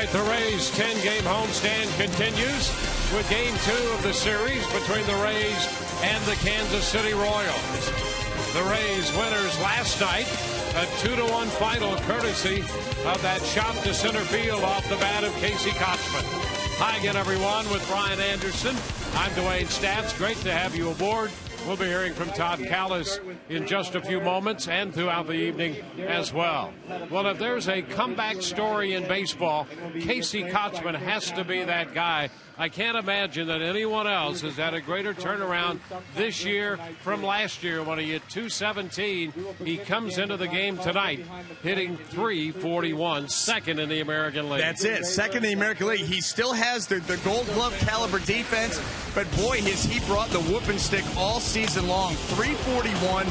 right, the Rays' 10-game homestand continues with Game 2 of the series between the Rays and the Kansas City Royals. The Rays winners last night, a 2-1 final courtesy of that shot to center field off the bat of Casey Kochman. Hi again, everyone, with Brian Anderson. I'm Dwayne Stats. Great to have you aboard. We'll be hearing from Todd Callis in just a few moments and throughout the evening as well. Well, if there's a comeback story in baseball, Casey Kochman has to be that guy. I can't imagine that anyone else has had a greater turnaround this year from last year when he hit .217. He comes into the game tonight hitting .341, second in the American League. That's it, second in the American League. He still has the Gold Glove caliber defense, but boy, he brought the whooping stick all season long. .341.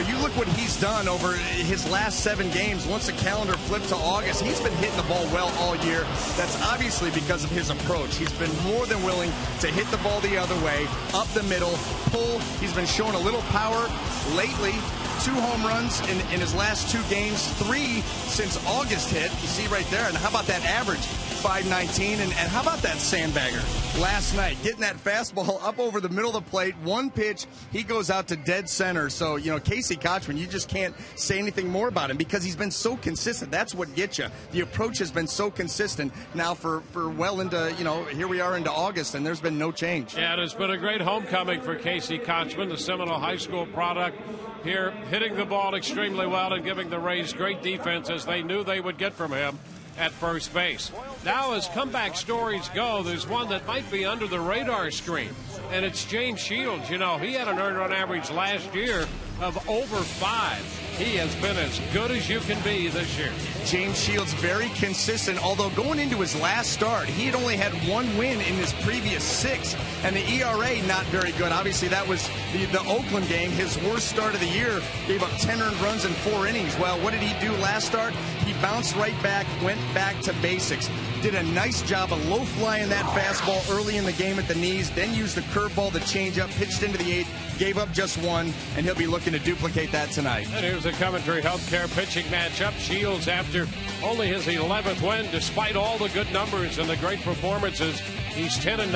You look what he's done over his last 7 games. Once the calendar flipped to August, he's been hitting the ball well all year. That's obviously because of his approach. He's been more than willing to hit the ball the other way, up the middle, pull. He's been showing a little power lately. 2 home runs in his last 2 games, 3 since August hit. You see right there. And how about that average? .519. And how about that sandbagger last night? Getting that fastball up over the middle of the plate. 1 pitch, he goes out to dead center. So, Casey Kochman, you just can't say anything more about him because he's been so consistent. That's what gets you. The approach has been so consistent now for well into, here we are into August, and there's been no change. Yeah, it has been a great homecoming for Casey Kochman, the Seminole High School product here, hitting the ball extremely well and giving the Rays great defense as they knew they would get from him at first base. Now, as comeback stories go, there's one that might be under the radar screen, and it's James Shields. He had an earned run average last year of over 5. He has been as good as you can be this year. James Shields, very consistent, although going into his last start, he had only had 1 win in his previous 6, and the ERA not very good. Obviously, that was the Oakland game, his worst start of the year, gave up 10 earned runs in 4 innings. Well, what did he do last start? He bounced right back, went back to basics. Did a nice job of low-flying that fastball early in the game at the knees, then used the curveball to change up, pitched into the 8th, gave up just 1, and he'll be looking to duplicate that tonight. And here's the Coventry Healthcare pitching matchup. Shields, after only his 11th win, despite all the good numbers and the great performances, he's 10-9.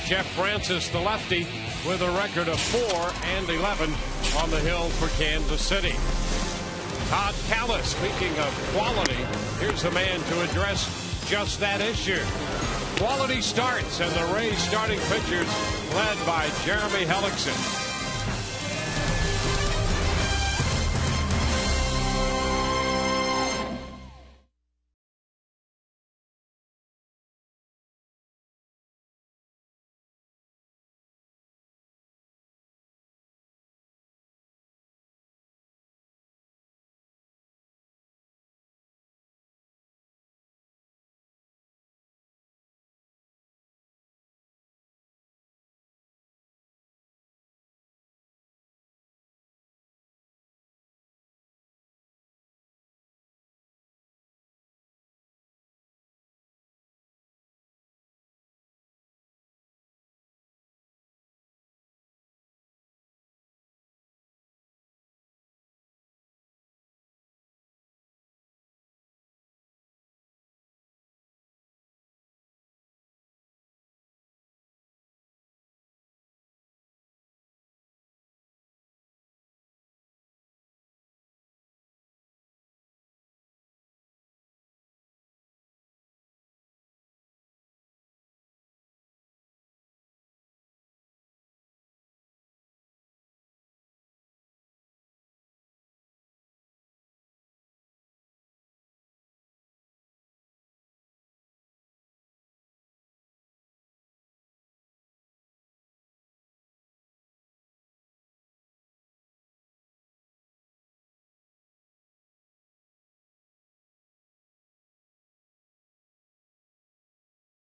Jeff Francis, the lefty, with a record of 4-11 on the hill for Kansas City. Todd Callis, speaking of quality, here's the man to address just that issue. Quality starts, and the Rays starting pitchers led by Jeremy Hellickson.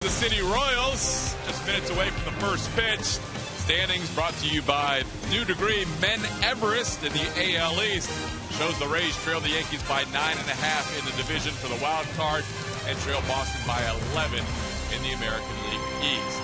The City Royals, just minutes away from the first pitch. Standings brought to you by New Degree Men Everest in the AL East. Shows the Rays trail the Yankees by 9.5 in the division for the wild card and trail Boston by 11 in the American League East.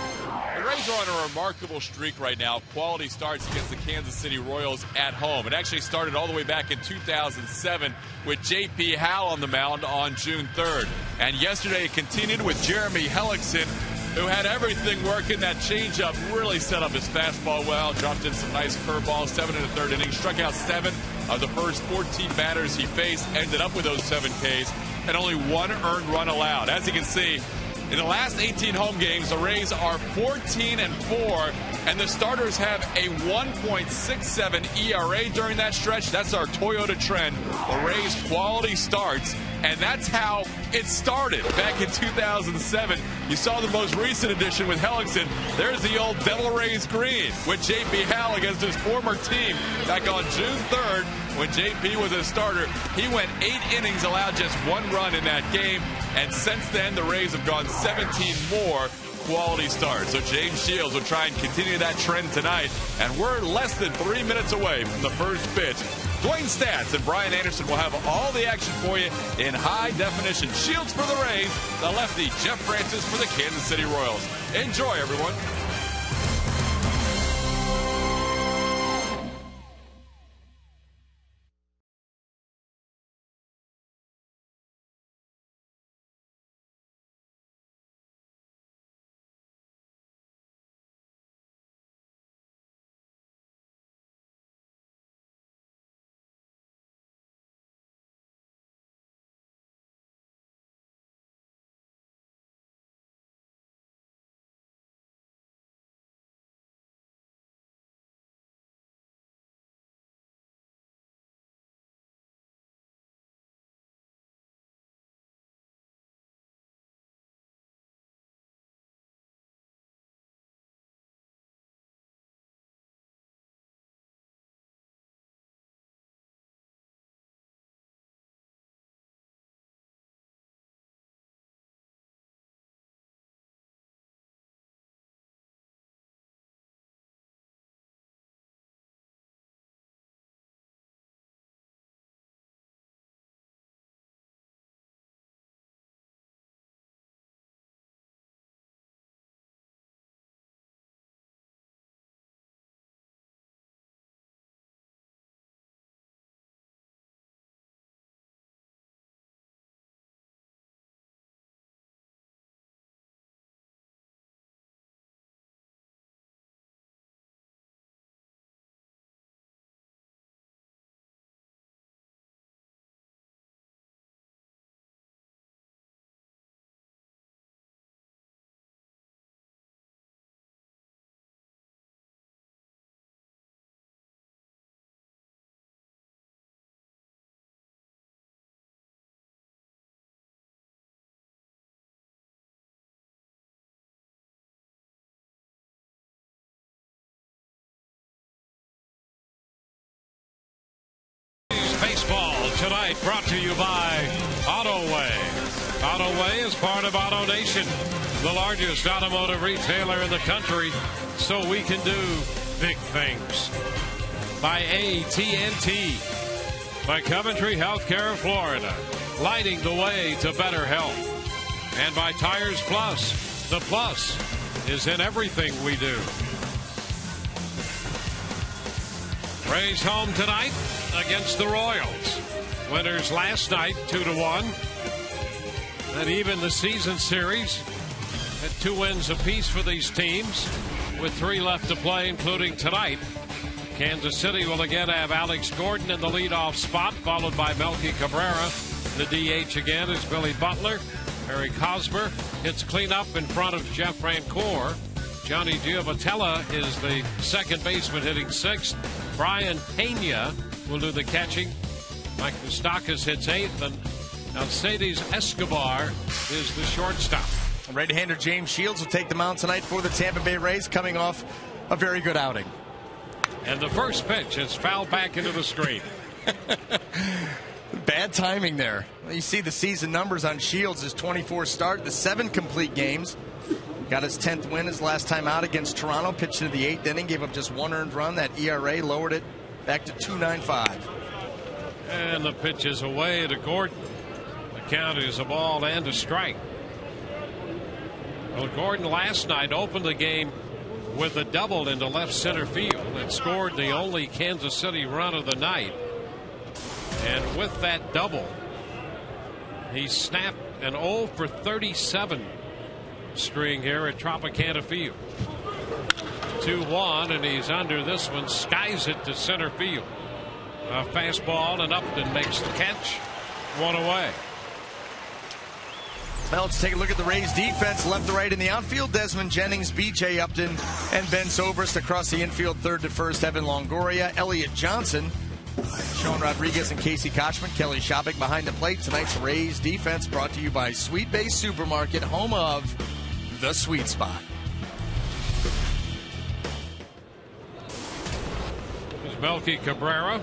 Rays are on a remarkable streak right now. Quality starts against the Kansas City Royals at home. It actually started all the way back in 2007 with J.P. Howell on the mound on June 3rd. And yesterday it continued with Jeremy Hellickson, who had everything working. That changeup really set up his fastball well, dropped in some nice curveballs, 7 in the third inning, struck out 7 of the first 14 batters he faced, ended up with those 7 Ks, and only 1 earned run allowed. As you can see, in the last 18 home games, the Rays are 14-4, and the starters have a 1.67 ERA during that stretch. That's our Toyota trend. The Rays' quality starts, and that's how it started back in 2007. You saw the most recent edition with Hellickson. There's the old Devil Rays green with J.P. Howell against his former team back on June 3rd when J.P. was a starter. He went 8 innings, allowed just 1 run in that game, and since then the Rays have gone 17 more quality starts. So James Shields will try and continue that trend tonight, and we're less than 3 minutes away from the first pitch. Dwayne Stats and Brian Anderson will have all the action for you in high definition. Shields for the Rays, the lefty Jeff Francis for the Kansas City Royals. Enjoy, everyone. Baseball tonight brought to you by AutoWay. AutoWay is part of AutoNation, the largest automotive retailer in the country, so we can do big things. By AT&T, by Coventry Healthcare of Florida, lighting the way to better health. And by Tires Plus, the plus is in everything we do. Rays home tonight against the Royals. Winners last night 2-1. And even the season series had 2 wins apiece for these teams with 3 left to play, including tonight. Kansas City will again have Alex Gordon in the leadoff spot, followed by Melky Cabrera. The DH again is Billy Butler. Harry Cosmer hits cleanup in front of Jeff Rancourt. Johnny Giovatella is the second baseman hitting 6th. Brian Pena will do the catching. Mike Moustakas hits 8th, and Alcides Escobar is the shortstop. Right-hander James Shields will take the mound tonight for the Tampa Bay Rays, coming off a very good outing. And the first pitch is fouled back into the screen. Bad timing there. You see the season numbers on Shields, his 24 start, the 7 complete games. Got his 10th win his last time out against Toronto. Pitched into the 8th inning, gave up just 1 earned run. That ERA lowered it back to 2.95. And the pitch is away to Gordon. The count is a ball and a strike. Well, Gordon last night opened the game with a double into left center field and scored the only Kansas City run of the night. And with that double, he snapped an 0 for 37 string here at Tropicana Field. 2-1, and he's under this one, skies it to center field. A fastball, and Upton makes the catch. One away. Well, let's take a look at the Rays defense. Left to right in the outfield, Desmond Jennings, B.J. Upton, and Ben Zobrist. Across the infield, third to first, Evan Longoria, Elliott Johnson, Sean Rodriguez, and Casey Kochman. Kelly Shopik behind the plate. Tonight's Rays defense brought to you by Sweet Bay Supermarket, home of the Sweet Spot. Here's Melky Cabrera.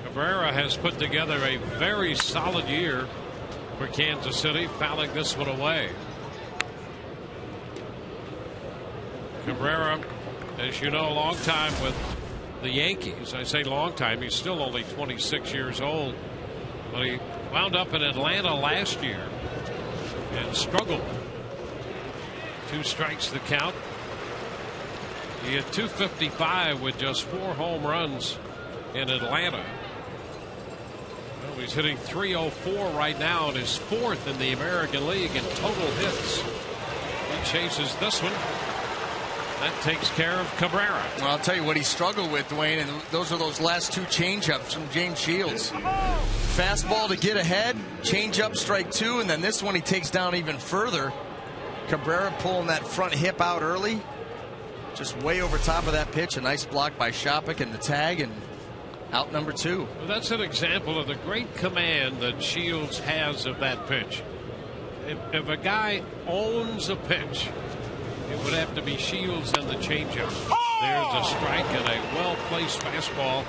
Cabrera has put together a very solid year for Kansas City, fouling this one away. Cabrera, as you know, a long time with the Yankees. I say long time, he's still only 26 years old. But he wound up in Atlanta last year and struggled. 2 strikes the count. He had 255 with just 4 home runs in Atlanta. Well, he's hitting .304 right now and is 4th in the American League in total hits. He chases this one. That takes care of Cabrera. Well, I'll tell you what he struggled with, Dwayne, and those are those last 2 changeups from James Shields. Fastball to get ahead, changeup, strike 2, and then this one he takes down even further. Cabrera pulling that front hip out early, just way over top of that pitch. A nice block by Shopik and the tag, and out number 2. Well, that's an example of the great command that Shields has of that pitch. If a guy owns a pitch, it would have to be Shields and the changeup. There's a strike and a well-placed fastball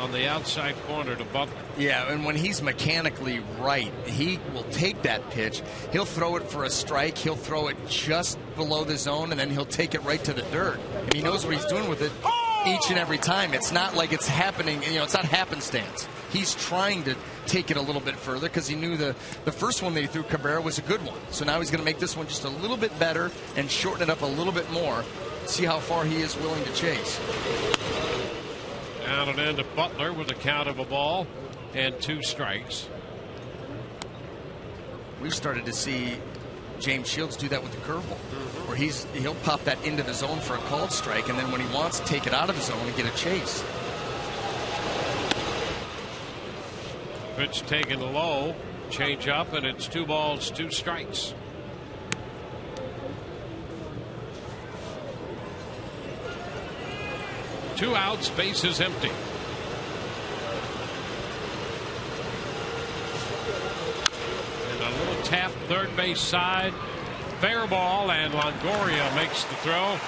on the outside corner to Butler. Yeah, and when he's mechanically right, he will take that pitch. He'll throw it for a strike. He'll throw it just below the zone, and then he'll take it right to the dirt. And he knows what he's doing with it each and every time. It's not like it's happening, it's not happenstance. He's trying to take it a little bit further because he knew the first one that he threw Cabrera was a good one. So now he's going to make this one just a little bit better and shorten it up a little bit more. See how far he is willing to chase. Down and into Butler with a count of a ball and 2 strikes. We've started to see James Shields do that with the curveball, where he'll pop that into the zone for a called strike, and then when he wants to take it out of the zone and get a chase. Pitch taken low, change up, and it's 2 balls, 2 strikes. Two outs, bases empty. And a little tap, third base side. Fair ball, and Longoria makes the throw.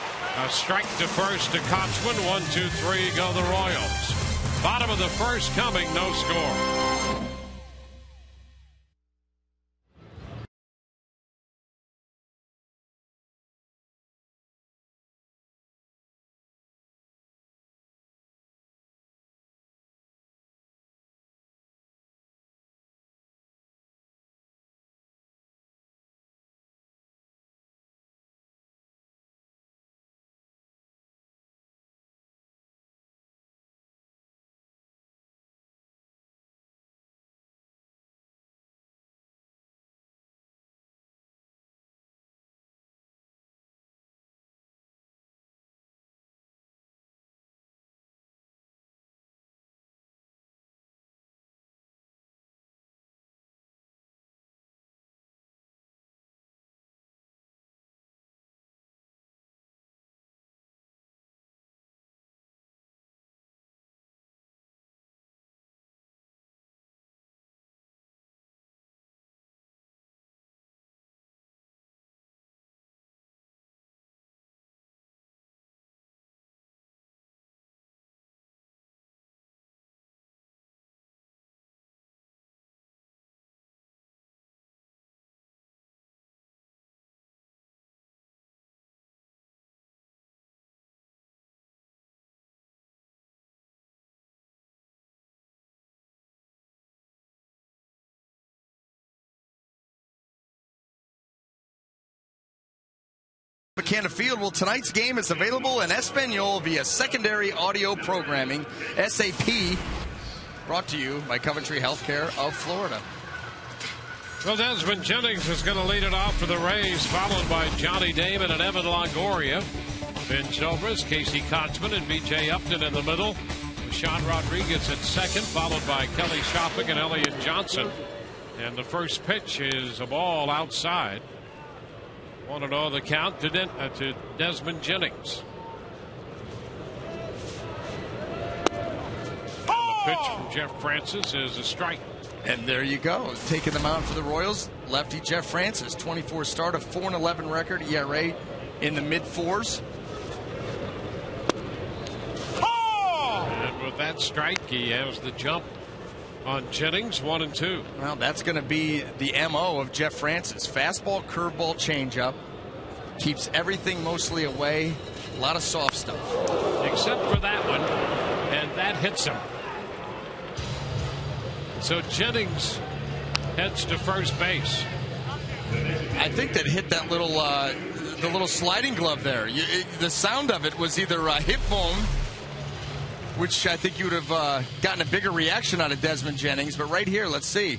A strike to first to Kochman. 1-2-3, go the Royals. Bottom of the first coming, no score. Tropicana Field. Well, tonight's game is available in Espanol via secondary audio programming, SAP, brought to you by Coventry Healthcare of Florida. Well, Desmond Jennings is going to lead it off for the Rays, followed by Johnny Damon and Evan Longoria. Ben Zobrist, Casey Kotzman, and B.J. Upton in the middle. Sean Rodriguez at second, followed by Kelly Shopping and Elliott Johnson. And the first pitch is a ball outside. 1-0 the count to Desmond Jennings. The pitch from Jeff Francis is a strike. And there you go. Taking the mound for the Royals, lefty Jeff Francis. 24 start, a 4-11 record, ERA in the mid-4s. And with that strike, he has the jump on Jennings, 1-2. Well, that's going to be the MO of Jeff Francis. Fastball, curveball, changeup. Keeps everything mostly away. A lot of soft stuff. Except for that one, and that hits him. So Jennings heads to first base. I think that hit that little, the little sliding glove there. The sound of it was either hip bone, which I think you would have gotten a bigger reaction out of Desmond Jennings. But right here, let's see.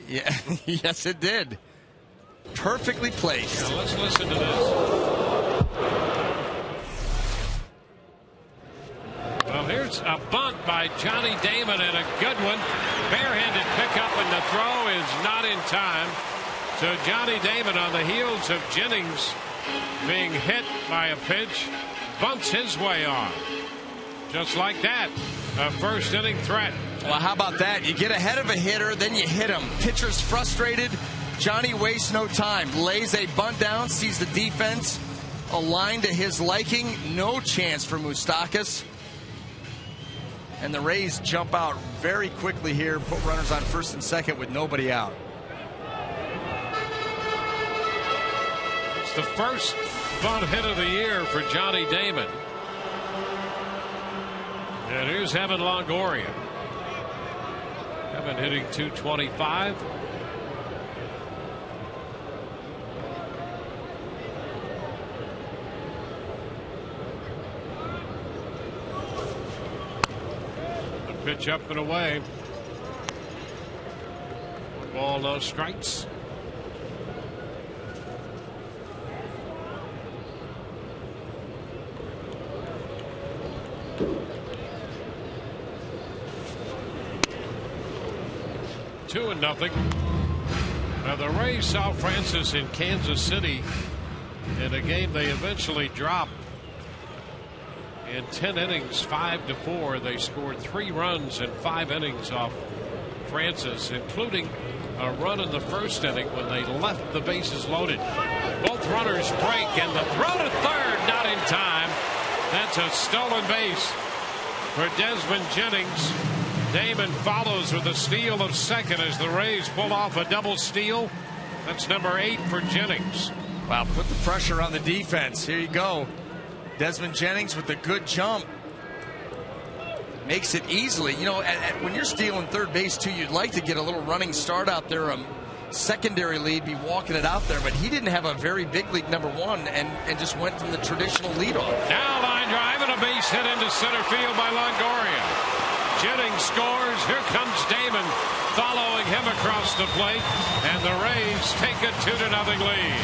Yeah, yes, it did. Perfectly placed. Now let's listen to this. Well, here's a bunt by Johnny Damon and a good one. Barehanded pickup, and the throw is not in time. So Johnny Damon, on the heels of Jennings being hit by a pitch, bunts his way on. Just like that, a first inning threat. Well, how about that? You get ahead of a hitter, then you hit him. Pitcher's frustrated. Johnny wastes no time. Lays a bunt down, sees the defense aligned to his liking. No chance for Moustakas. And the Rays jump out very quickly here, put runners on first and second with nobody out. It's the first bunt hit of the year for Johnny Damon. And here's Evan Longoria. Evan hitting .225. The pitch up and away. 1 ball, no strikes. Two and nothing. Now the Rays saw Francis in Kansas City in a game they eventually dropped. In 10 innings, 5-4, they scored 3 runs in 5 innings off Francis, including a run in the first inning when they left the bases loaded. Both runners break, and the throw to third, not in time. That's a stolen base for Desmond Jennings. Damon follows with a steal of second as the Rays pull off a double steal. That's number 8 for Jennings. Wow, put the pressure on the defense. Here you go. Desmond Jennings with a good jump. Makes it easily. You know, when you're stealing third base, too, you'd like to get a little running start out there. Secondary lead, be walking it out there. But he didn't have a very big league number 1 and just went from the traditional leadoff. Now line drive and a base hit into center field by Longoria. Jennings scores. Here comes Damon following him across the plate. And the Rays take a 2-0 lead.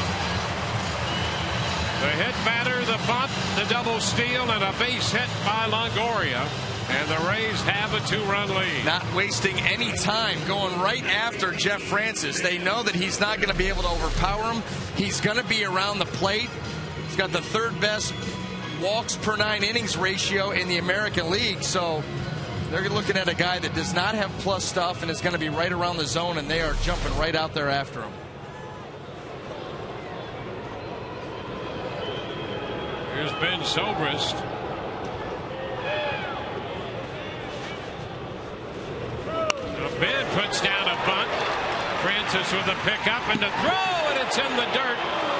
The hit batter, the bunt, the double steal, and a base hit by Longoria. And the Rays have a 2-run lead. Not wasting any time, going right after Jeff Francis. They know that he's not going to be able to overpower him. He's going to be around the plate. He's got the 3rd best walks per 9 innings ratio in the American League. So they're looking at a guy that does not have plus stuff and is going to be right around the zone, and they are jumping right out there after him. Here's Ben Zobrist. Ben puts down a bunt. Francis with a pickup and a throw, and it's in the dirt.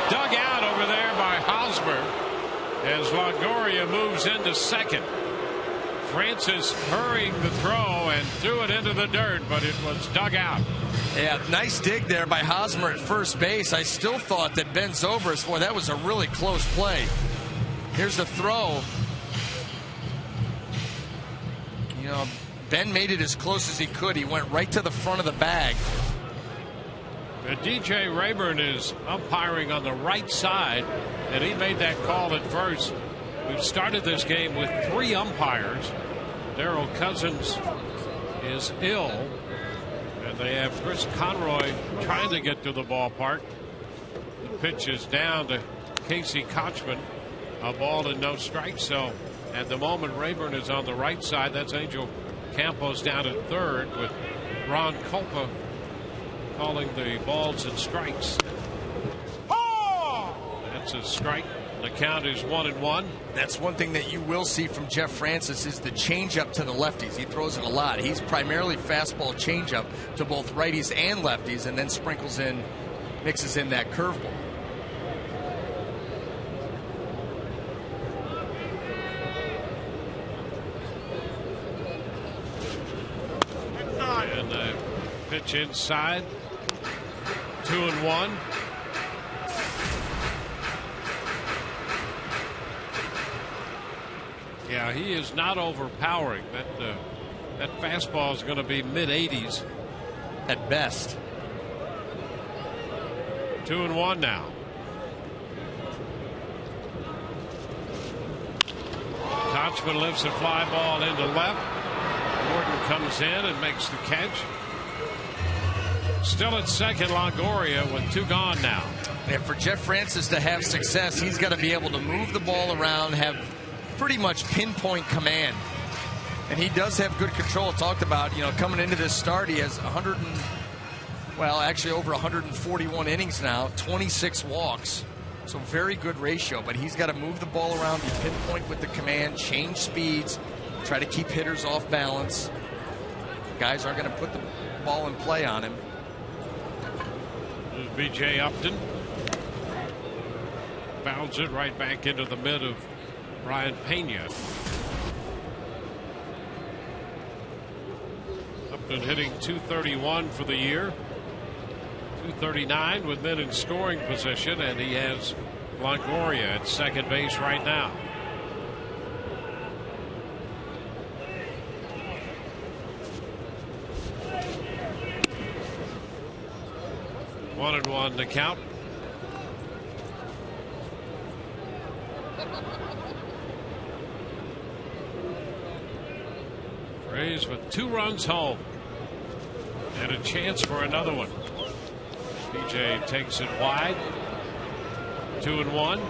Dug out over there by Hosmer as Longoria moves into second. Francis hurrying the throw, and and threw it into the dirt, but it was dug out. Yeah, nice dig there by Hosmer at first base. I still thought that Ben Zobrist, boy, that was a really close play. Here's the throw. You know, Ben made it as close as he could. He went right to the front of the bag. DJ Rayburn is umpiring on the right side, and he made that call at first. We've started this game with 3 umpires. Darrell Cousins is ill, and they have Chris Conroy trying to get to the ballpark. The pitch is down to Casey Kochman. A ball and no strike. So at the moment, Rayburn is on the right side. That's Angel Campos down at third, with Ron Culpa calling the balls and strikes. That's a strike. The count is 1-1. That's one thing that you will see from Jeff Francis is the changeup to the lefties. He throws it a lot. He's primarily fastball changeup to both righties and lefties, and then mixes in that curveball. And the pitch inside. 2-1. Yeah, he is not overpowering. That fastball is going to be mid-80s at best. 2-1 now. Kochman lifts a fly ball into left. Gordon comes in and makes the catch. Still at second, Longoria with 2 gone now. And for Jeff Francis to have success, he's got to be able to move the ball around, have pretty much pinpoint command. And he does have good control. Talked about, you know, coming into this start, he has over 141 innings now, 26 walks. So very good ratio, but he's got to move the ball around, be pinpoint with the command, change speeds, try to keep hitters off balance. Guys aren't going to put the ball in play on him. There's B.J. Upton. Bounds it right back into the mid of Ryan Pena. Upton hitting .231 for the year. .239 with men in scoring position, and he has Longoria at second base right now. One and one to count. Rays with 2 runs home and a chance for another one. DJ takes it wide. 2-1.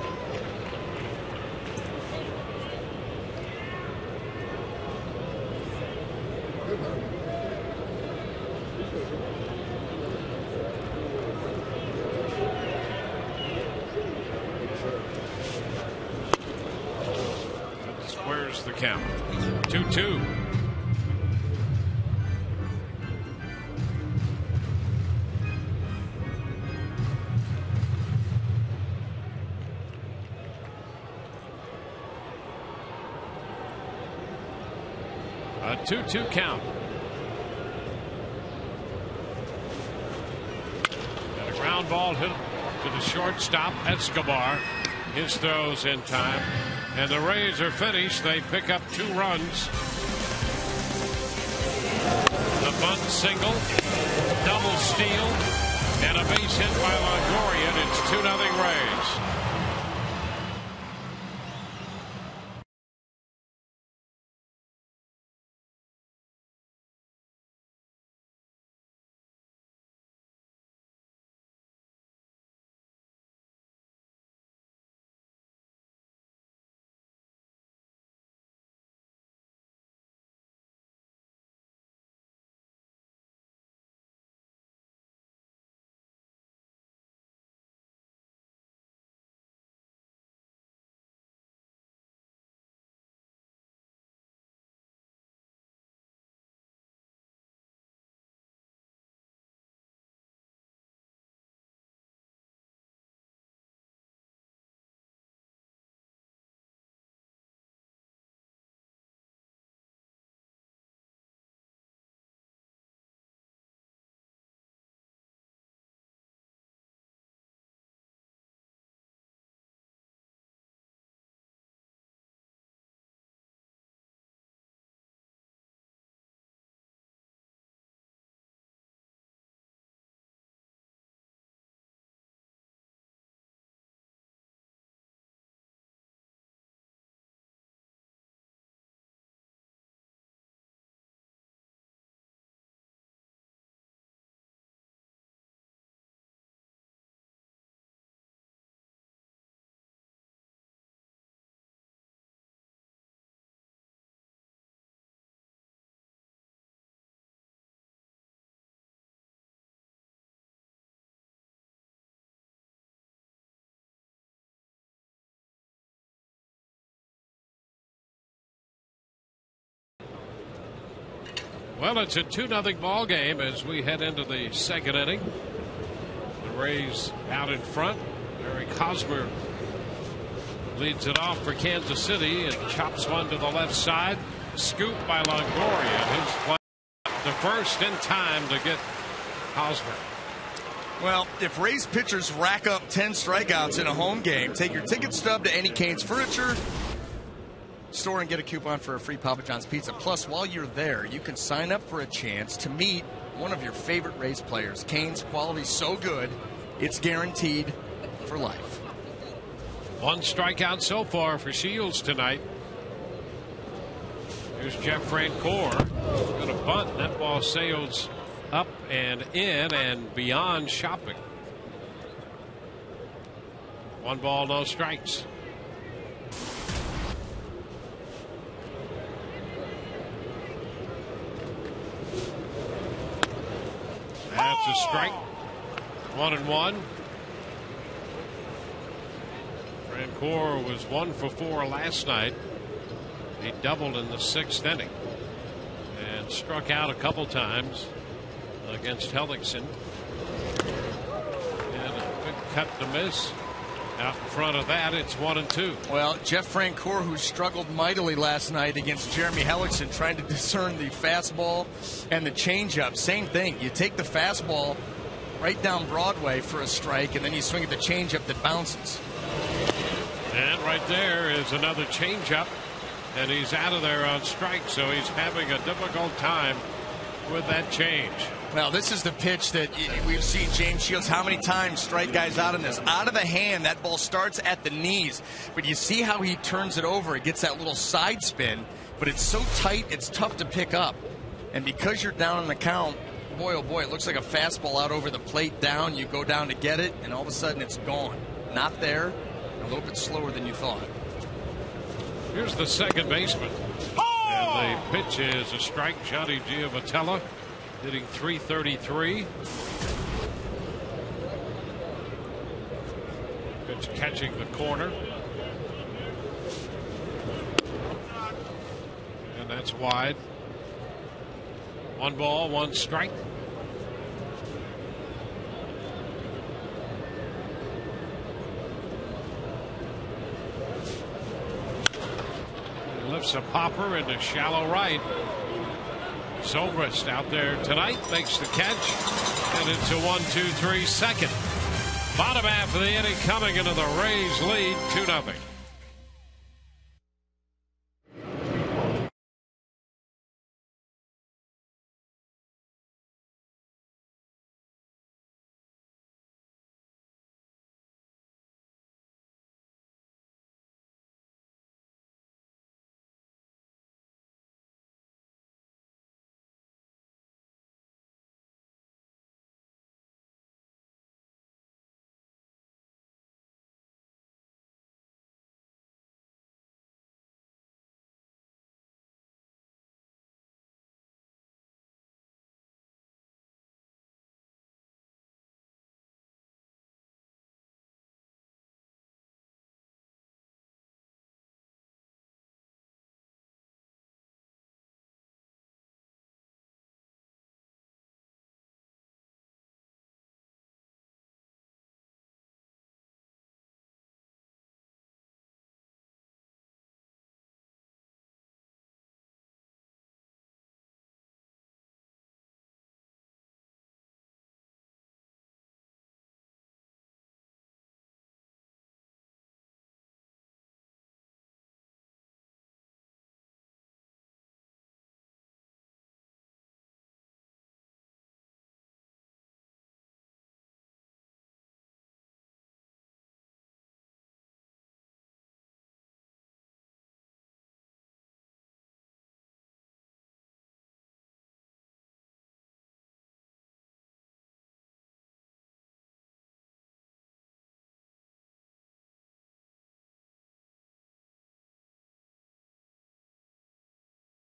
That squares the count. 2-2. A 2-2 count. And a ground ball hit to the shortstop, Escobar. His throw's in time. And the Rays are finished. They pick up 2 runs. The bunt single, double steal, and a base hit by Longoria. And it's 2-0 Rays. Well, it's a 2-0 ball game as we head into the second inning. The Rays out in front. Eric Hosmer leads it off for Kansas City and chops one to the left side. Scoop by Longoria. Who's playing the first in time to get Hosmer. Well, if Rays pitchers rack up 10 strikeouts in a home game, take your ticket stub to any Cane's Furniture store and get a coupon for a free Papa John's pizza. Plus, while you're there, you can sign up for a chance to meet one of your favorite Rays players. Cane's quality so good, it's guaranteed for life. 1 strikeout so far for Shields tonight. Here's Jeff Francoeur. Going to bunt. That ball sails up and in and beyond Shopping. 1 ball, no strikes. That's a strike. 1-1. Francoeur was 1 for 4 last night. He doubled in the 6th inning and struck out a couple times against Hellickson. And a quick cut to miss. Out in front of that, it's 1-2. Well, Jeff Francoeur, who struggled mightily last night against Jeremy Hellickson, trying to discern the fastball and the changeup. Same thing. You take the fastball right down Broadway for a strike, and then you swing at the changeup that bounces. And right there is another changeup, and he's out of there on strike, so he's having a difficult time with that change. Well, this is the pitch that we've seen James Shields how many times strike guys out in this. Out of the hand, that ball starts at the knees. But you see how he turns it over. It gets that little side spin, but it's so tight, it's tough to pick up. And because you're down in the count, boy, oh boy, it looks like a fastball out over the plate down. You go down to get it, and all of a sudden it's gone. Not there, a little bit slower than you thought. Here's the second baseman. And the pitch is a strike. Johnny Giavotella hitting .333. Pitch catching the corner. And that's wide. 1 ball, 1 strike. Lifts a popper into shallow right. Zobrist out there tonight makes the catch, and it's a 1-2-3 second. Bottom half of the inning coming into the Rays lead 2-0.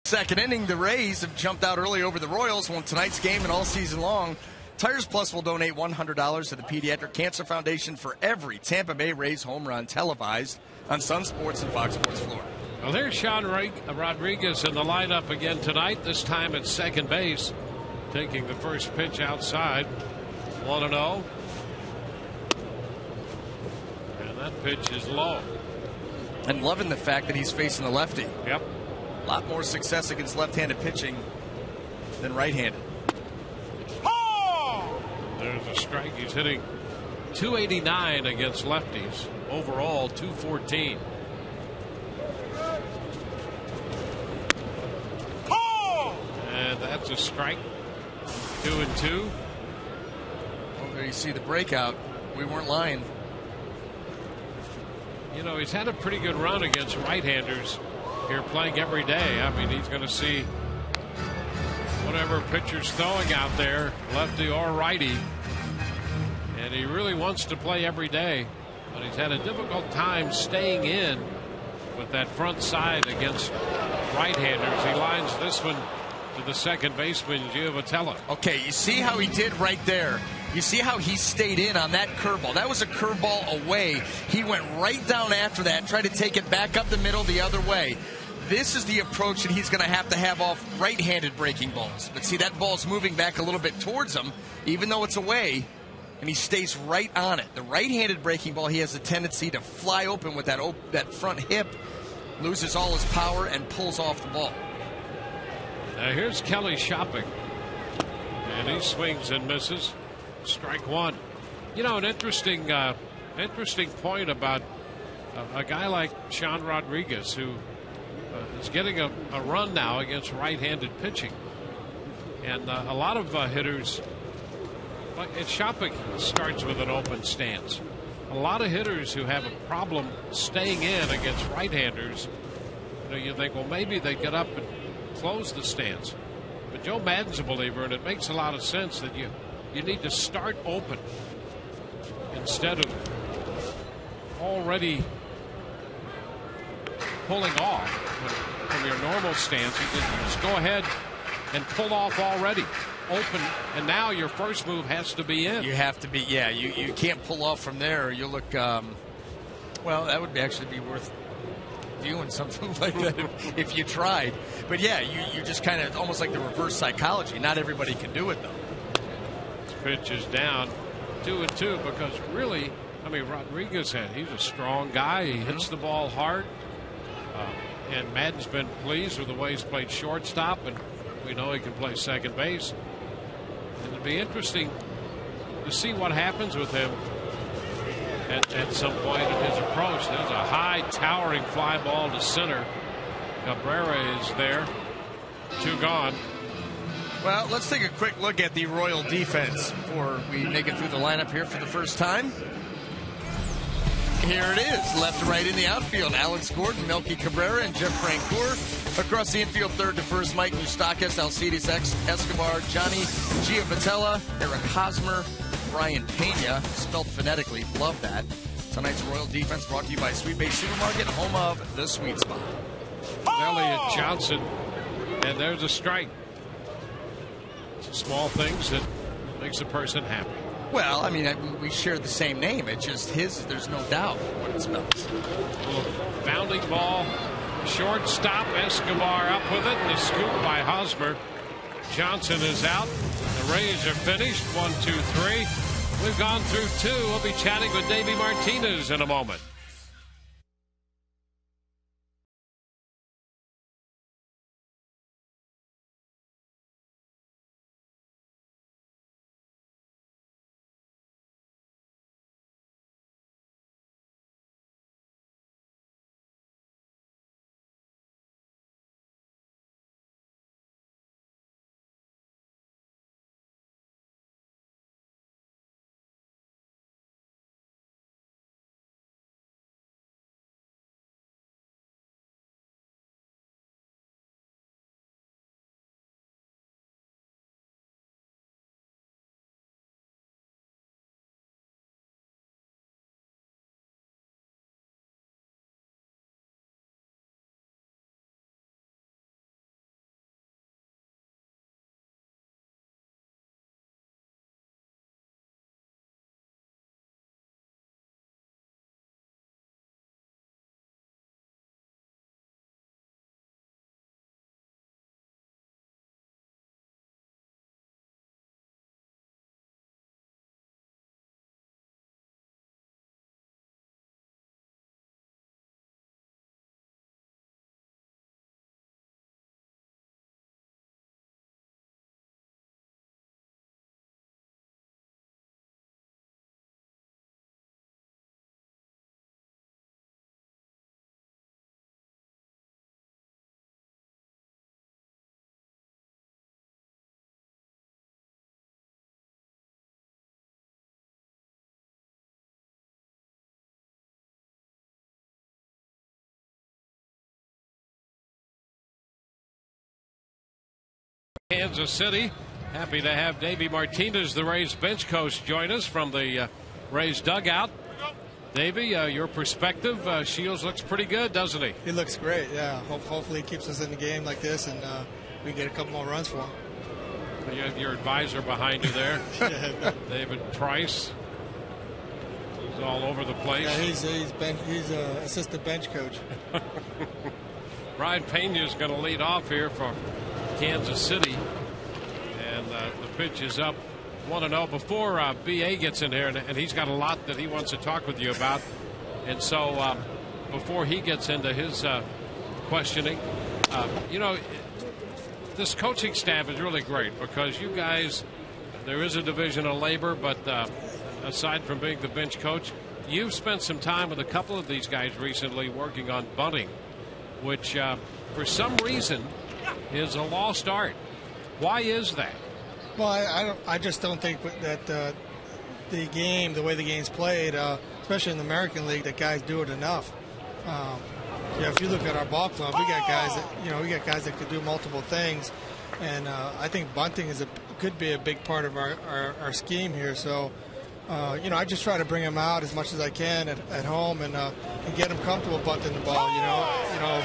Second inning, the Rays have jumped out early over the Royals, won tonight's game and all season long. Tires Plus will donate $100 to the Pediatric Cancer Foundation for every Tampa Bay Rays home run televised on Sun Sports and Fox Sports Florida. Well, there's Sean Rodriguez in the lineup again tonight, this time at second base, taking the first pitch outside. 1-0. And that pitch is low. And loving the fact that he's facing the lefty. Yep. A lot more success against left-handed pitching than right-handed. Oh! There's a strike. He's hitting .289 against lefties. Overall, .214. Oh! And that's a strike. 2-2. Well, there you see the breakout. We weren't lying. You know, he's had a pretty good run against right-handers here, playing every day. I mean, he's going to see whatever pitcher's throwing out there, lefty or righty. And he really wants to play every day, but he's had a difficult time staying in with that front side against right-handers. He lines this one to the second baseman, Giovatella. Okay, you see how he did right there. You see how he stayed in on that curveball. That was a curveball away. He went right down after that and tried to take it back up the middle the other way. This is the approach that he's going to have off right-handed breaking balls. But see, that ball's moving back a little bit towards him, even though it's away, and he stays right on it. The right-handed breaking ball, he has a tendency to fly open with that front hip, loses all his power, and pulls off the ball. Now here's Kelly shopping, and he swings and misses. Strike one. You know, an interesting point about a guy like Sean Rodriguez, who is getting a run now against right-handed pitching, and a lot of hitters, like shopping, starts with an open stance. A lot of hitters who have a problem staying in against right-handers, you think, well, maybe they get up and close the stance. But Joe Maddon's a believer, and it makes a lot of sense that you need to start open instead of already pulling off from your normal stance. You just go ahead and pull off already open, and now your first move has to be in. You have to be, yeah. You can't pull off from there, or you'll look. Well, that would actually be worth viewing something like that if you tried. But yeah, you just kind of almost like the reverse psychology. Not everybody can do it though. This pitch is down 2-2 because really, I mean, Rodriguez he's a strong guy. He hits the ball hard, and Madden's been pleased with the way he's played shortstop, and we know he can play second base. And it'll be interesting to see what happens with him at some point in his approach. There's a high towering fly ball to center. Cabrera is there. 2 gone. Well, let's take a quick look at the Royal defense before we make it through the lineup here for the first time. Here it is, left to right in the outfield. Alex Gordon, Melky Cabrera, and Jeff Francoeur. Across the infield, third to first, Mike Moustakas, Alcides Escobar, Johnny Giovatella, Eric Hosmer, Brian Pena, spelled phonetically. Love that. Tonight's Royal defense brought to you by Sweet Bay Supermarket, home of the Sweet Spot. Elliott Johnson, and there's a strike. It's small things that makes a person happy. Well, I mean, we share the same name. It's just his, there's no doubt what it spells. Bounding ball, shortstop, Escobar up with it, and a scoop by Hosmer. Johnson is out. The Rays are finished. 1, 2, 3. We've gone through 2. We'll be chatting with Davey Martinez in a moment. Kansas City. Happy to have Davey Martinez, the Rays bench coach, join us from the Rays dugout. Davey, your perspective, Shields looks pretty good, doesn't he? He looks great, yeah. Hopefully he keeps us in the game like this, and we get a couple more runs for him. You have your advisor behind you there, Yeah. David Price. He's all over the place. Yeah, he's an assistant bench coach. Brian Pena is going to lead off here for Kansas City. And the pitch is up 1-0 before BA gets in here, and he's got a lot that he wants to talk with you about. And so before he gets into his questioning, you know, this coaching staff is really great because you guys, there is a division of labor, but aside from being the bench coach, you've spent some time with a couple of these guys recently working on bunting, which for some reason is a lost art. Why is that? Well, I just don't think that the way the game's played, especially in the American League, that guys do it enough. Yeah, if you look at our ball club, we got guys that could do multiple things, and I think bunting could be a big part of our scheme here. So, you know, I just try to bring them out as much as I can at home and get them comfortable bunting the ball. You know,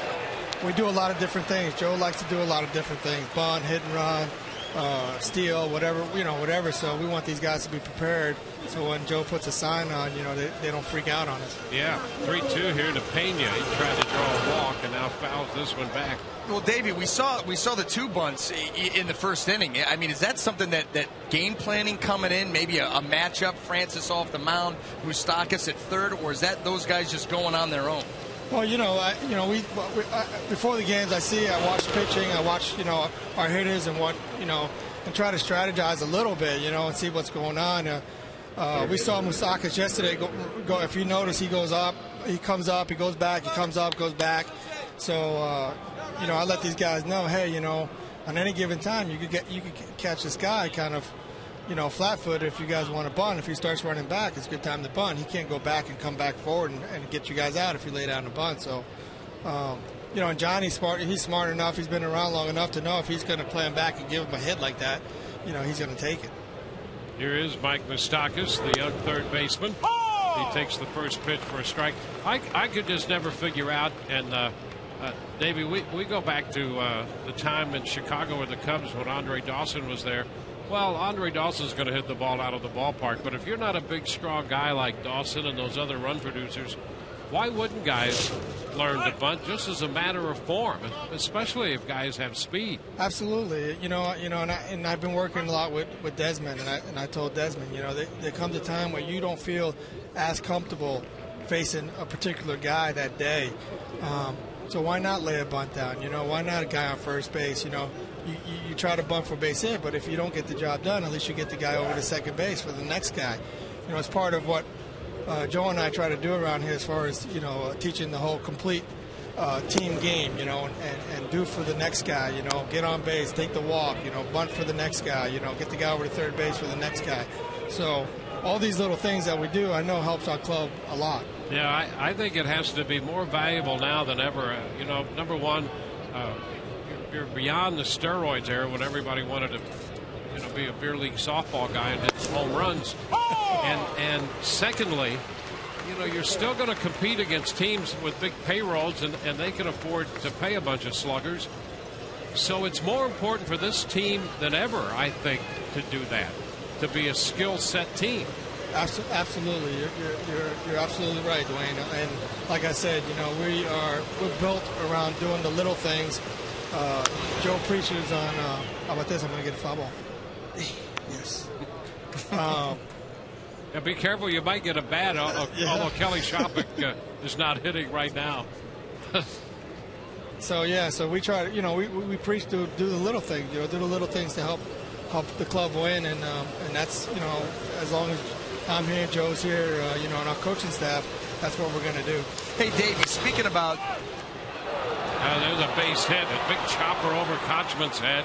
we do a lot of different things. Joe likes to do a lot of different things: bunt, hit and run, steal, whatever. So we want these guys to be prepared. So when Joe puts a sign on, you know, they don't freak out on us. Yeah, 3-2 here to Pena. He tried to draw a walk and now fouls this one back. Well, Davey, we saw the 2 bunts in the first inning. I mean, is that something that game planning coming in, maybe a matchup, Francis off the mound, Moustakas at third, or is that those guys just going on their own? Well, we before the games, I watch pitching, I watch, our hitters and and try to strategize a little bit, and see what's going on. We saw Moustakas yesterday go. If you notice, he goes up, he comes up, he goes back, he comes up, goes back. So, I let these guys know, hey, on any given time, you could catch this guy kind of, flat-footed if you guys want to bunt. If he starts running back, it's a good time to bunt. He can't go back and come back forward and get you guys out if you lay down a bunt. So, and Johnny's smart. He's smart enough. He's been around long enough to know if he's going to play him back and give him a hit like that, he's going to take it. Here is Mike Moustakas, the young third baseman. He takes the first pitch for a strike. I could just never figure out, and Davey, we go back to the time in Chicago with the Cubs when Andre Dawson was there. Well, Andre Dawson's going to hit the ball out of the ballpark, but if you're not a big, strong guy like Dawson and those other run producers, why wouldn't guys learn to bunt just as a matter of form, especially if guys have speed? Absolutely. And I've been working a lot with Desmond, and I told Desmond, there comes a time where you don't feel as comfortable facing a particular guy that day. So why not lay a bunt down? Why not a guy on first base? You try to bunt for base hit, but if you don't get the job done, at least you get the guy over to second base for the next guy. It's part of what Joe and I try to do around here as far as, teaching the whole complete team game, and do for the next guy, get on base, take the walk, bunt for the next guy, get the guy over to third base for the next guy. So all these little things that we do, I know helps our club a lot. Yeah, I think it has to be more valuable now than ever. Number one, you're beyond the steroids era when everybody wanted to, be a beer league softball guy and hit home runs. And secondly, you're still going to compete against teams with big payrolls, and they can afford to pay a bunch of sluggers. So it's more important for this team than ever, I think, to do that, to be a skill-set team. Absolutely, you're absolutely right, Dwayne. And like I said, we're built around doing the little things. Joe preaches on how about this? I'm going to get a foul ball. Yes. Yeah, be careful, you might get a bat. Although Kelly Shopik is not hitting right now. So we try to, we preach to do the little things. Do the little things to help the club win, and that's as long as I'm here, Joe's here, and our coaching staff, that's what we're going to do. Hey, Davey, speaking about... there's a base hit, a big chopper over Kochman's head.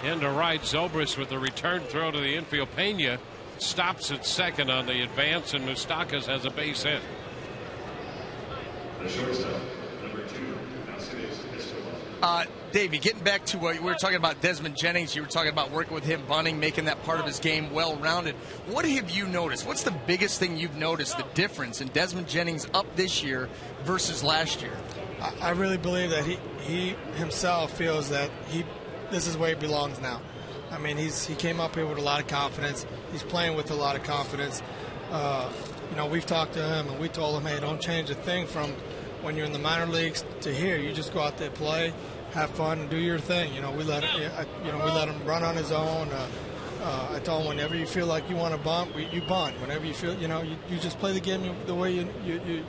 Into right, Zobrist with the return throw to the infield. Pena stops at second on the advance, and Moustakas has a base hit. The shortstop, number 2, Davey, getting back to what we were talking about Desmond Jennings, you were talking about working with him, bunting, making that part of his game well-rounded. What have you noticed? What's the biggest thing you've noticed, the difference in Desmond Jennings up this year versus last year? I really believe that he himself feels that this is where he belongs now. I mean, he came up here with a lot of confidence. He's playing with a lot of confidence. We've talked to him and we told him, hey, don't change a thing from when you're in the minor leagues to here. You just go out there, play, have fun, and do your thing. We let him run on his own. I told him, whenever you feel like you want to bunt, you bunt. Whenever you feel, you just play the game the way you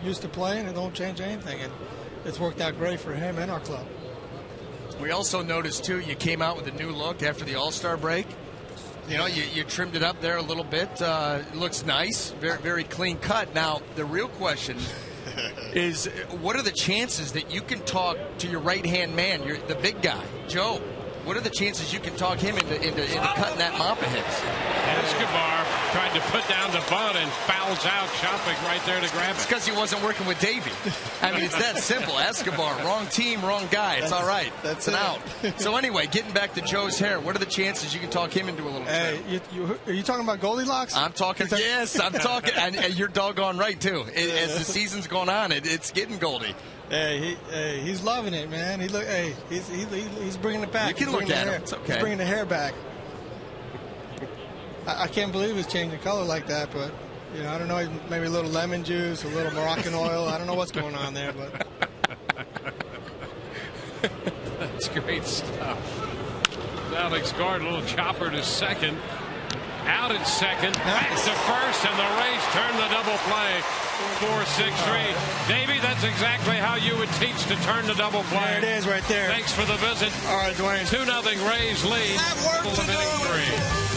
used to playing, and don't change anything. And it's worked out great for him and our club. We also noticed, too, you came out with a new look after the All-Star break. You trimmed it up there a little bit. It looks nice, very, very clean cut. Now, the real question is, what are the chances that you can talk to your right-hand man, the big guy, Joe? What are the chances you can talk him into cutting that mop of his? Escobar tried to put down the bunt and fouls out. Shopping right there to grab it. It's because he wasn't working with Davey. I mean, it's that simple. Escobar, wrong team, wrong guy. It's all right. That's an out. So anyway, getting back to Joe's hair, what are the chances you can talk him into a little bit? Are you talking about Goldilocks? I'm talking. Yes, I'm talking. And you're doggone right, too. As the season's going on, it's getting Goldie. Hey, he's loving it, man. He's bringing it back. You can look at him. It's okay. He's bringing the hair back. I can't believe it's changing color like that, but I don't know. Maybe a little lemon juice, a little Moroccan oil. I don't know what's going on there, but that's great stuff. Alex Gard, a little chopper to second. Out at second, back to first, and the Rays turn the double play. 4-6-3. Davey, that's exactly how you would teach to turn the double play. There it is right there. Thanks for the visit. All right, Dwayne. 2-0 Rays lead. Full of inning 3.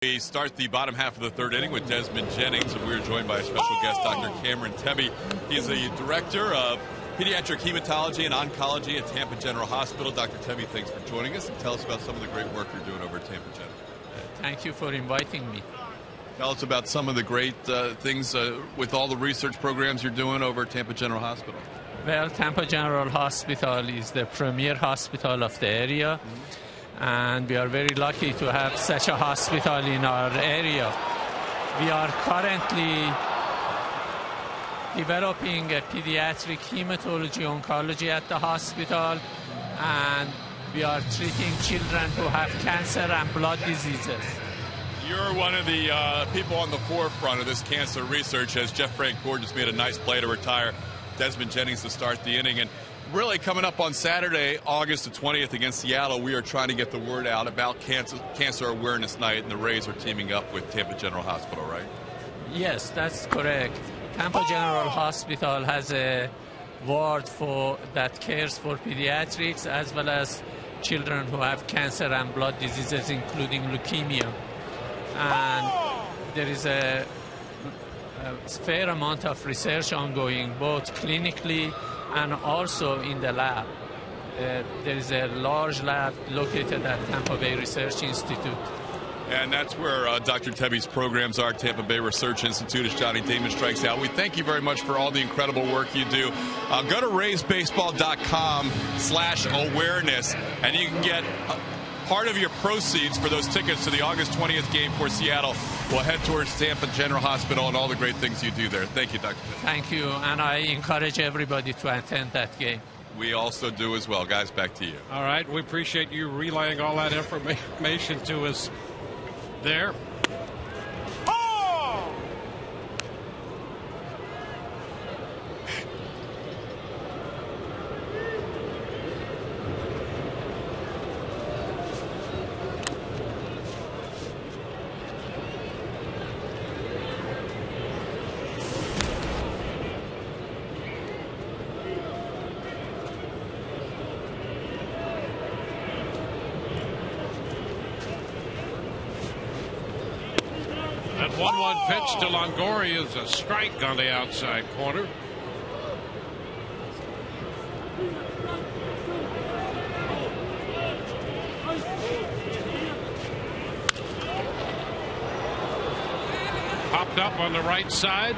We start the bottom half of the third inning with Desmond Jennings, and we are joined by a special guest, Dr. Cameron Tebby. He is the director of pediatric hematology and oncology at Tampa General Hospital. Dr. Tebby, thanks for joining us, and tell us about some of the great work you're doing over at Tampa General. Thank you for inviting me. Tell us about some of the great things with all the research programs you're doing over at Tampa General Hospital. Well, Tampa General Hospital is the premier hospital of the area. And we are very lucky to have such a hospital in our area. We are currently developing a pediatric hematology oncology at the hospital, and we are treating children who have cancer and blood diseases. You're one of the people on the forefront of this cancer research, as Jeff Frank Gordon just made a nice play to retire Desmond Jennings to start the inning. And really coming up on Saturday, August the 20th against Seattle, we are trying to get the word out about Cancer Awareness Night, and the Rays are teaming up with Tampa General Hospital, right? Yes, that's correct. Tampa General Hospital has a ward that cares for pediatrics as well as children who have cancer and blood diseases, including leukemia. And there is a fair amount of research ongoing, both clinically and also in the lab. There is a large lab located at Tampa Bay Research Institute. And that's where Dr. Tebe's programs are, Tampa Bay Research Institute, as Johnny Damon strikes out. We thank you very much for all the incredible work you do. Go to RaysBaseball.com/awareness, and you can get part of your proceeds for those tickets to the August 20th game for Seattle will head towards Tampa General Hospital and all the great things you do there. Thank you, Dr. Tebe. Thank you, and I encourage everybody to attend that game. We also do as well. Guys, back to you. All right, we appreciate you relaying all that information to us there. That 1-1 pitch to Longoria is a strike on the outside corner. Popped up on the right side.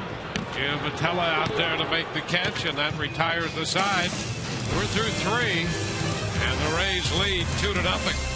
Jim Vitella out there to make the catch, and that retires the side. We're through 3, and the Rays lead 2-0.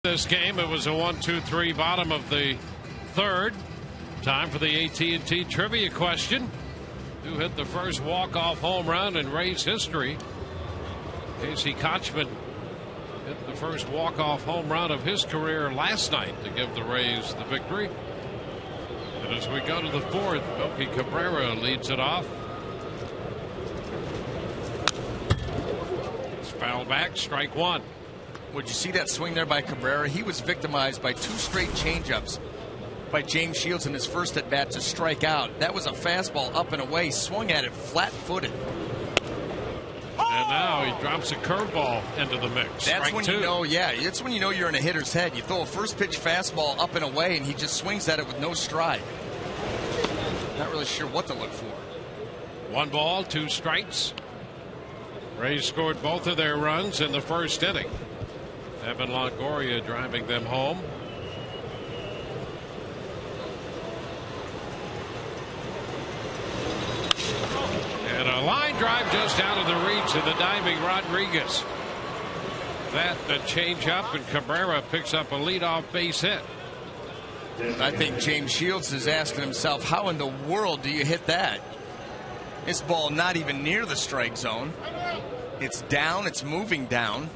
This game, it was a 1-2-3 bottom of the 3rd. Time for the AT&T trivia question. Who hit the first walk-off home run in Rays history? Casey Kochman hit the first walk-off home run of his career last night to give the Rays the victory. And as we go to the 4th, Melky Cabrera leads it off. It's fouled back, strike 1. Would you see that swing there by Cabrera? He was victimized by 2 straight changeups by James Shields in his first at bat to strike out. That was a fastball up and away, swung at it flat-footed. And now he drops a curveball into the mix. That's strike when 2. you know, that's when you know you're in a hitter's head. You throw a first pitch fastball up and away, and he just swings at it with no stride. Not really sure what to look for. 1 ball, 2 strikes. Rays scored both of their runs in the first inning. Evan Longoria driving them home. And a line drive just out of the reach of the diving Rodriguez. that change up, and Cabrera picks up a leadoff base hit. I think James Shields is asking himself, how in the world do you hit that? This ball not even near the strike zone. It's down. It's moving down.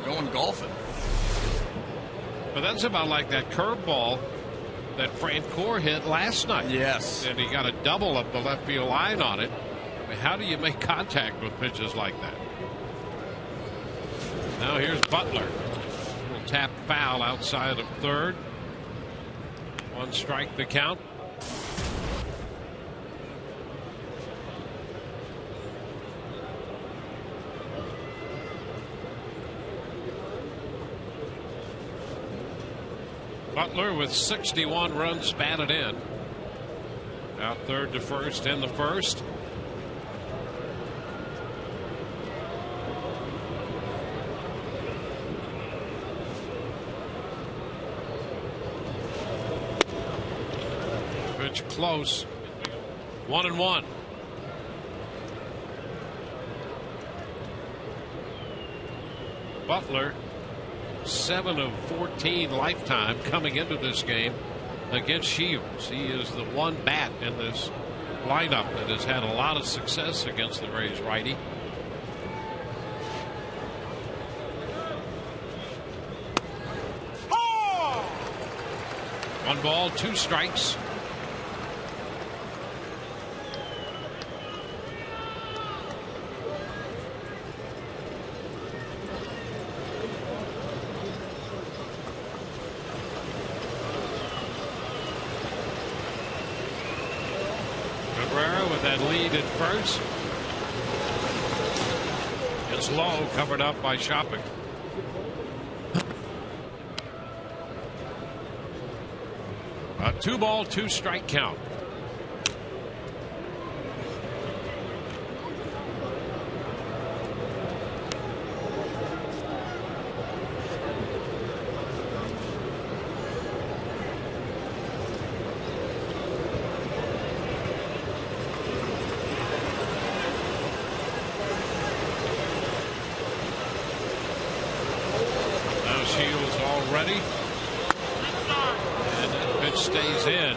Going golfing. But that's about like that curveball that Francoeur hit last night. Yes. And he got a double up the left field line on it. I mean, how do you make contact with pitches like that? Now here's Butler. Little tap foul outside of third. One strike the count. Butler with 61 runs batted in. Out third to first in the first. Pitch close. 1-1. Butler 7 of 14 lifetime coming into this game against Shields. He is the one bat in this lineup that has had a lot of success against the Rays righty. One ball, 2 strikes. Cabrera with that lead at first. It's low, covered up by Shopping. A 2-ball, 2-strike count. Now Shields all ready. Stays in.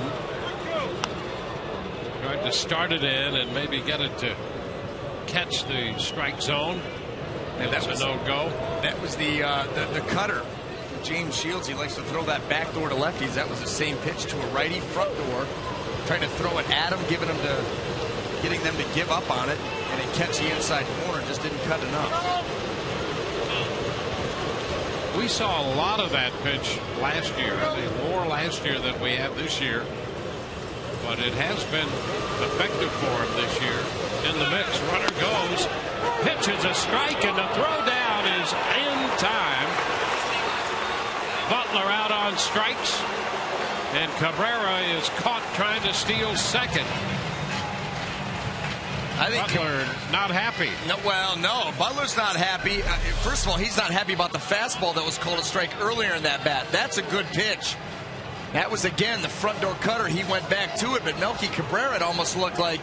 Tried to start it in and maybe get it to catch the strike zone. And that was a no-go. That was the cutter. James Shields, he likes to throw that back door to lefties. That was the same pitch to a righty front door. Trying to throw it at him, getting them to give up on it, and it catch the inside corner. Just didn't cut enough. We saw a lot of that pitch last year. I mean, more last year than we have this year. But it has been effective for him this year. In the mix, runner goes. Pitches a strike, and the throw down is in time. Butler out on strikes. And Cabrera is caught trying to steal second. I think Butler not happy. No, well, no, Butler's not happy. First of all, he's not happy about the fastball that was called a strike earlier in that bat. That's a good pitch. That was, again, the front door cutter. He went back to it, but Melky Cabrera, it almost looked like,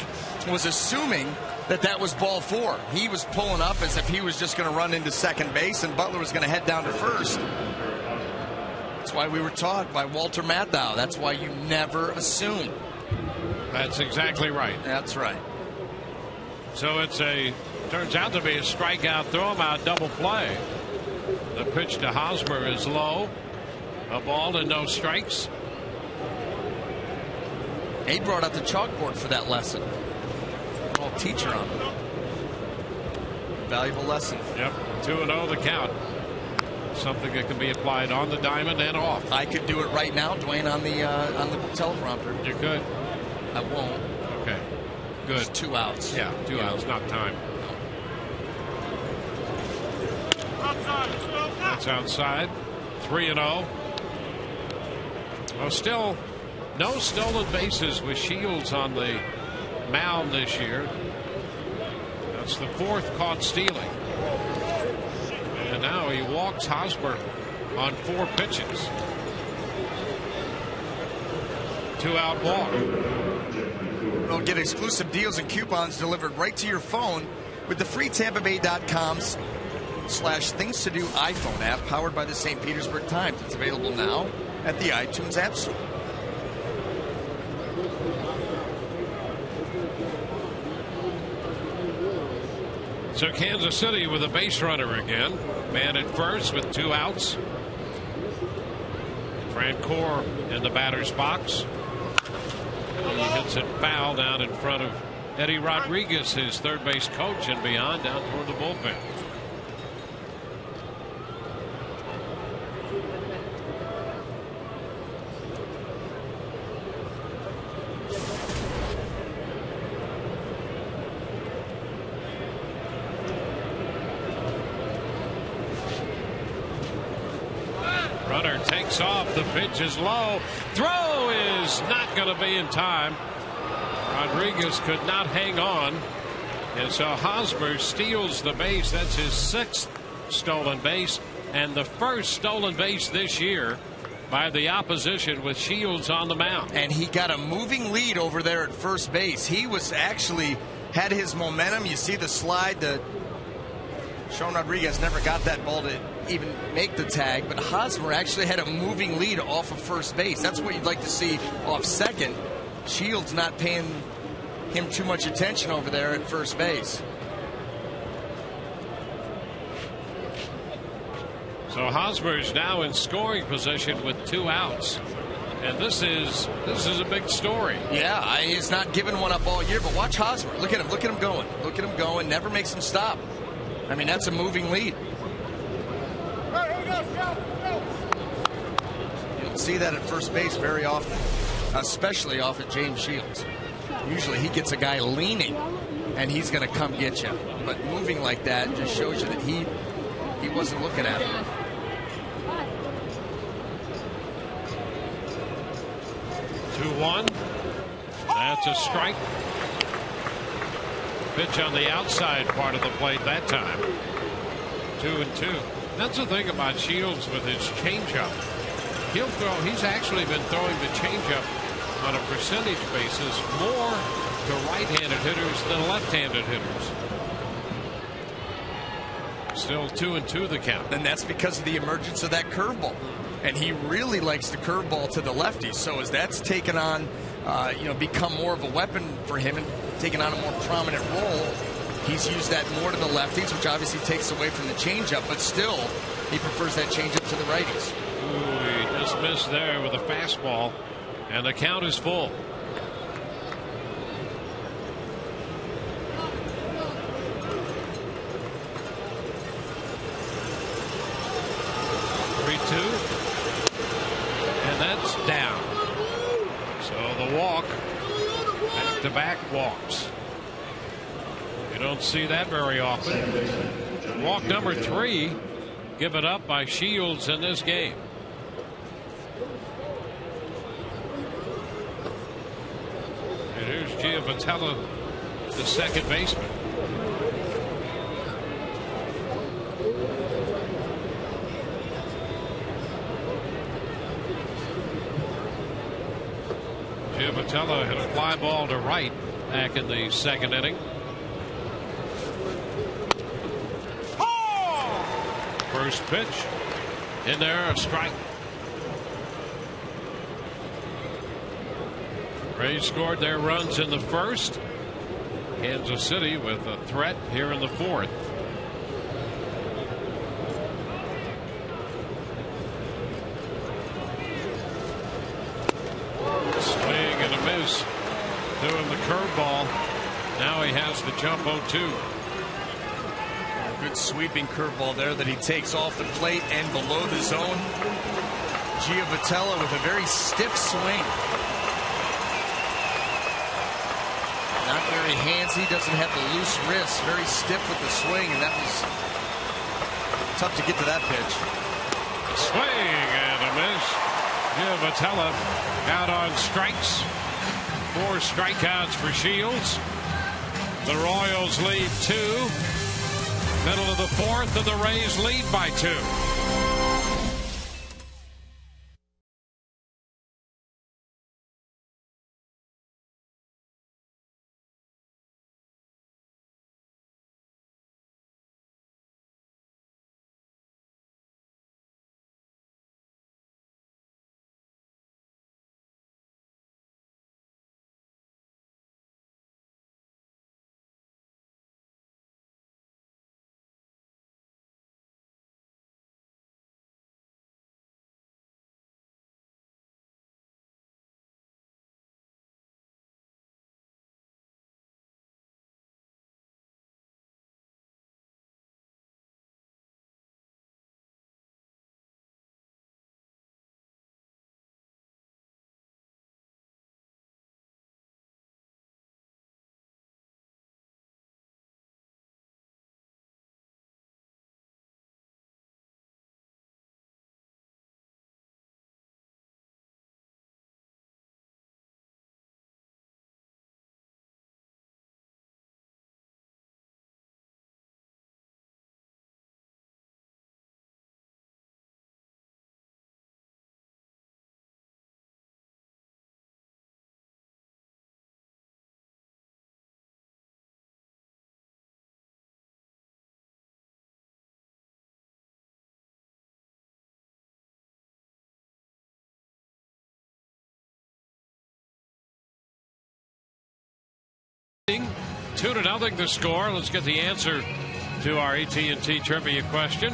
was assuming that was ball 4. He was pulling up as if he was just going to run into second base, and Butler was going to head down to first. That's why we were taught by Walter Matthau. That's why you never assume. That's exactly right. That's right. So turns out to be a strikeout, throw him out, double play. The pitch to Hosmer is low. A ball and no strikes. He brought out the chalkboard for that lesson. A little teacher on him. Valuable lesson. Yep, 2-0 the count. Something that can be applied on the diamond and off. I could do it right now, Dwayne, on the teleprompter. You could. I won't. Okay. Good. There's 2 outs. Yeah, 2 outs, not time. That's outside. 3-0. Well, still no stolen bases with Shields on the mound this year. That's the 4th caught stealing. And now he walks Hosmer on 4 pitches. 2-out walk. Well, get exclusive deals and coupons delivered right to your phone with the free TampaBay.com/things to do iPhone app powered by the St. Petersburg Times. It's available now at the iTunes App Store. So Kansas City with a base runner again. Man at first with 2 outs. Francoeur in the batter's box. He hits it foul down in front of Eddie Rodriguez, his third base coach, and beyond down toward the bullpen. Runner takes off. The pitch is low. Throw is not going to be in time. Rodriguez could not hang on. And so Hosmer steals the base. That's his 6th stolen base and the first stolen base this year by the opposition with Shields on the mound. And he got a moving lead over there at first base. He was actually had his momentum. You see the slide. Sean Rodriguez never got that ball to even make the tag, but Hosmer actually had a moving lead off of first base. That's what you'd like to see off second. Shields not paying him too much attention over there at first base. So Hosmer is now in scoring position with 2 outs. And this is a big story. Yeah, he's not given one up all year, but watch Hosmer. Look at him going. Look at him going. Never makes him stop. I mean, that's a moving lead. You don't see that at first base very often, especially off of James Shields. Usually he gets a guy leaning and he's going to come get you. But moving like that just shows you that he wasn't looking at him. Two-one. That's a strike. Pitch on the outside part of the plate that time. 2-2. That's the thing about Shields with his changeup. He's actually been throwing the changeup on a percentage basis more to right-handed hitters than left-handed hitters. Still 2-2 the count. And that's because of the emergence of that curveball. And he really likes the curveball to the lefties. So as that's taken on, become more of a weapon for him and taken on a more prominent role, he's used that more to the lefties, which obviously takes away from the changeup. But still, he prefers that changeup to the righties. Ooh, he just missed there with a fastball, and the count is full. That's down. So the walk, back-to-back walks. You don't see that very often. Walk number 3 given up by Shields in this game. And here's Giovanella, the second baseman. Giovanella hit a fly ball to right back in the second inning. First pitch in there, a strike. Rays scored their runs in the first. Kansas City with a threat here in the fourth. Doing the curveball. Now he has the jump 0-2. Good sweeping curveball there that he takes off the plate and below the zone. Giovanella with a very stiff swing. Not very handsy, doesn't have the loose wrist. Very stiff with the swing, and that was tough to get to that pitch. Swing and a miss. Giovanella out on strikes. 4 strikeouts for Shields. The Royals lead 2. Middle of the fourth, and the Rays lead by 2. 2-0 the score. Let's get the answer to our AT&T trivia question.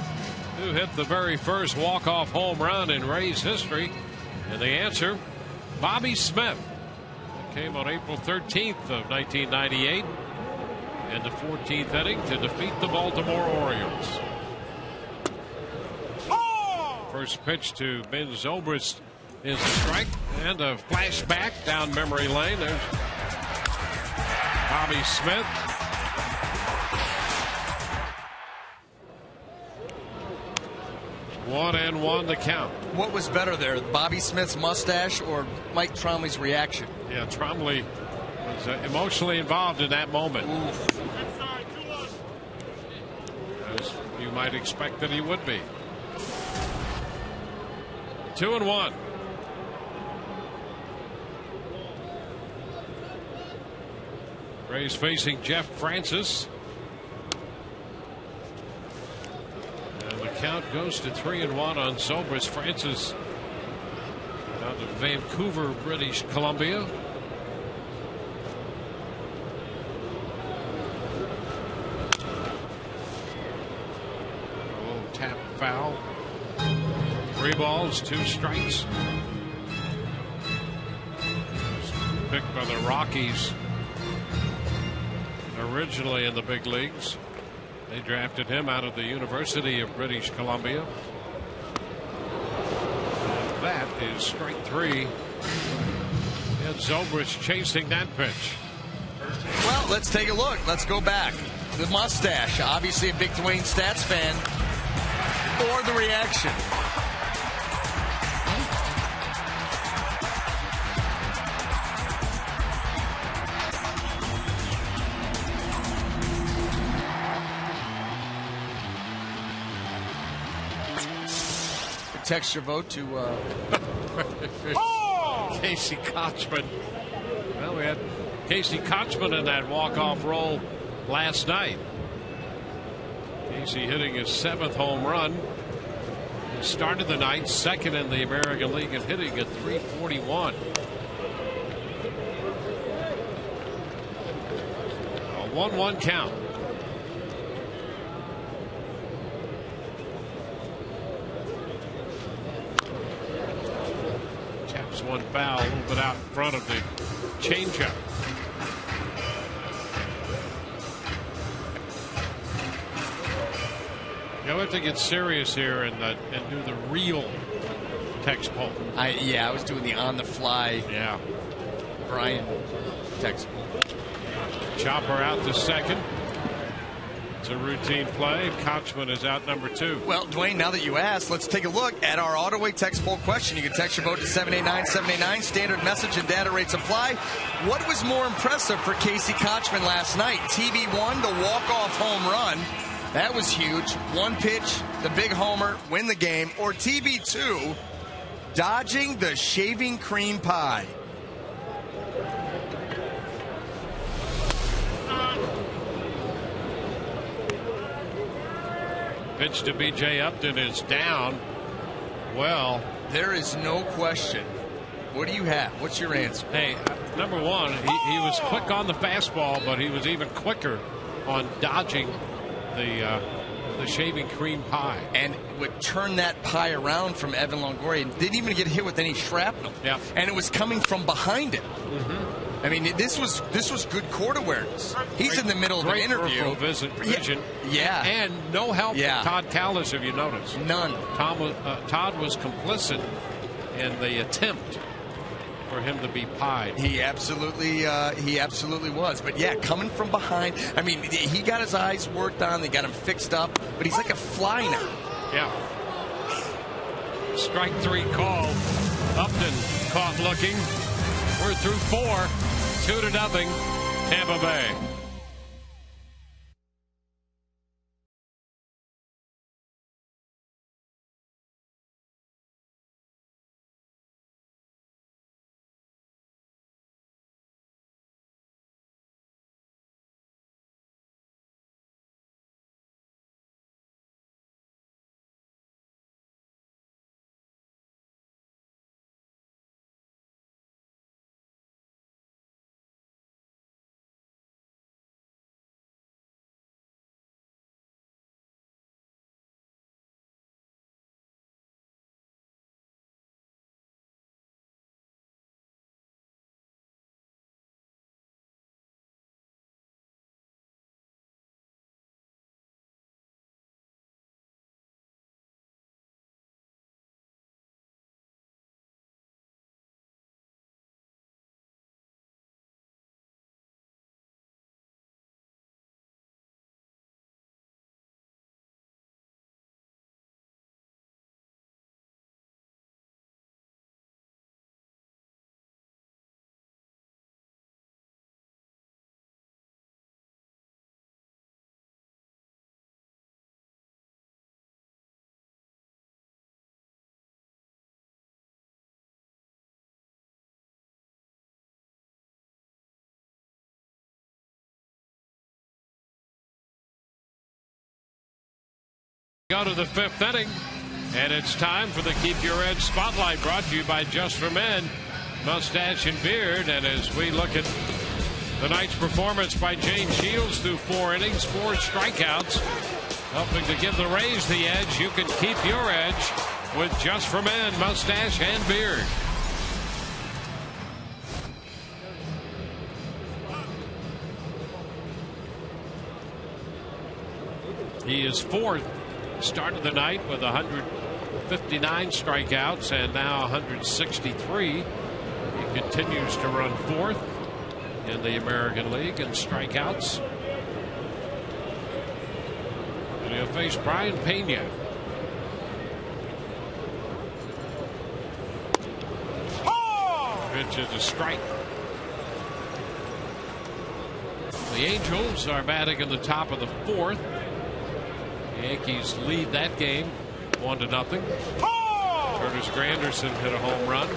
Who hit the very first walk-off home run in Rays history? And the answer, Bobby Smith. It came on April 13th of 1998 in the 14th inning to defeat the Baltimore Orioles. First pitch to Ben Zobrist is a strike, and a flashback down memory lane. There's Bobby Smith. One and one to count. What was better there, Bobby Smith's mustache or Mike Trombley's reaction? Yeah, Trombley was emotionally involved in that moment. As you might expect that he would be. 2-1. Rays facing Jeff Francis. And the count goes to 3-1 on Zobrist. Francis out of Vancouver, British Columbia. Oh, tap foul. 3 balls, 2 strikes. Picked by the Rockies originally in the big leagues. They drafted him out of the University of British Columbia. And that is strike 3. And Zobrist chasing that pitch. Well, let's take a look. Let's go back. The mustache, obviously a big Dwayne Stats fan. Or the reaction. Text your vote to Casey Kochman. Well, we had Casey Kochman in that walk-off role last night. Casey hitting his 7th home run. He started the night 2nd in the American League and hitting at .341. A 1-1 count. One foul, a little bit out in front of the changeup. You know, we have to get serious here and do the real text poll. I was doing the on the fly. Yeah, Brian text poll. Chopper out to second. It's a routine play. Kochman is out number 2. Well, Dwayne, now that you asked, let's take a look at our Autoway text poll question. You can text your vote to 789-789. Standard message and data rates apply. What was more impressive for Casey Kochman last night? TB1, the walk-off home run. That was huge. 1 pitch, the big homer, win the game. Or TB2, dodging the shaving cream pie. Pitch to B.J. Upton is down. Well, there is no question. What do you have? What's your answer? Hey, number one, he was quick on the fastball, but he was even quicker on dodging the shaving cream pie. And would turn that pie around from Evan Longoria and didn't even get hit with any shrapnel. Yeah. And it was coming from behind him. Mm-hmm. I mean, this was good court awareness. He's in the middle of an interview. Vision. Yeah. And no help from Todd Callis, if you notice. None. Todd was complicit in the attempt for him to be pied. He absolutely was. But yeah, coming from behind. I mean, he got his eyes worked on. They got him fixed up. But he's like a fly now. Yeah. Strike 3 call. Upton caught looking. We're through 4. 2-0 Tampa Bay. Go to the 5th inning, and it's time for the Keep Your Edge Spotlight, brought to you by Just for Men, Mustache and Beard. And as we look at the night's performance by James Shields through 4 innings, 4 strikeouts, helping to give the Rays the edge. You can keep your edge with Just for Men, Mustache and Beard. He is 4th. Started the night with 159 strikeouts and now 163. He continues to run 4th in the American League in strikeouts. And he'll face Brian Pena. Pitch is a strike. The Angels are batting in the top of the 4th. The Yankees lead that game 1-0. Curtis Granderson hit a home run.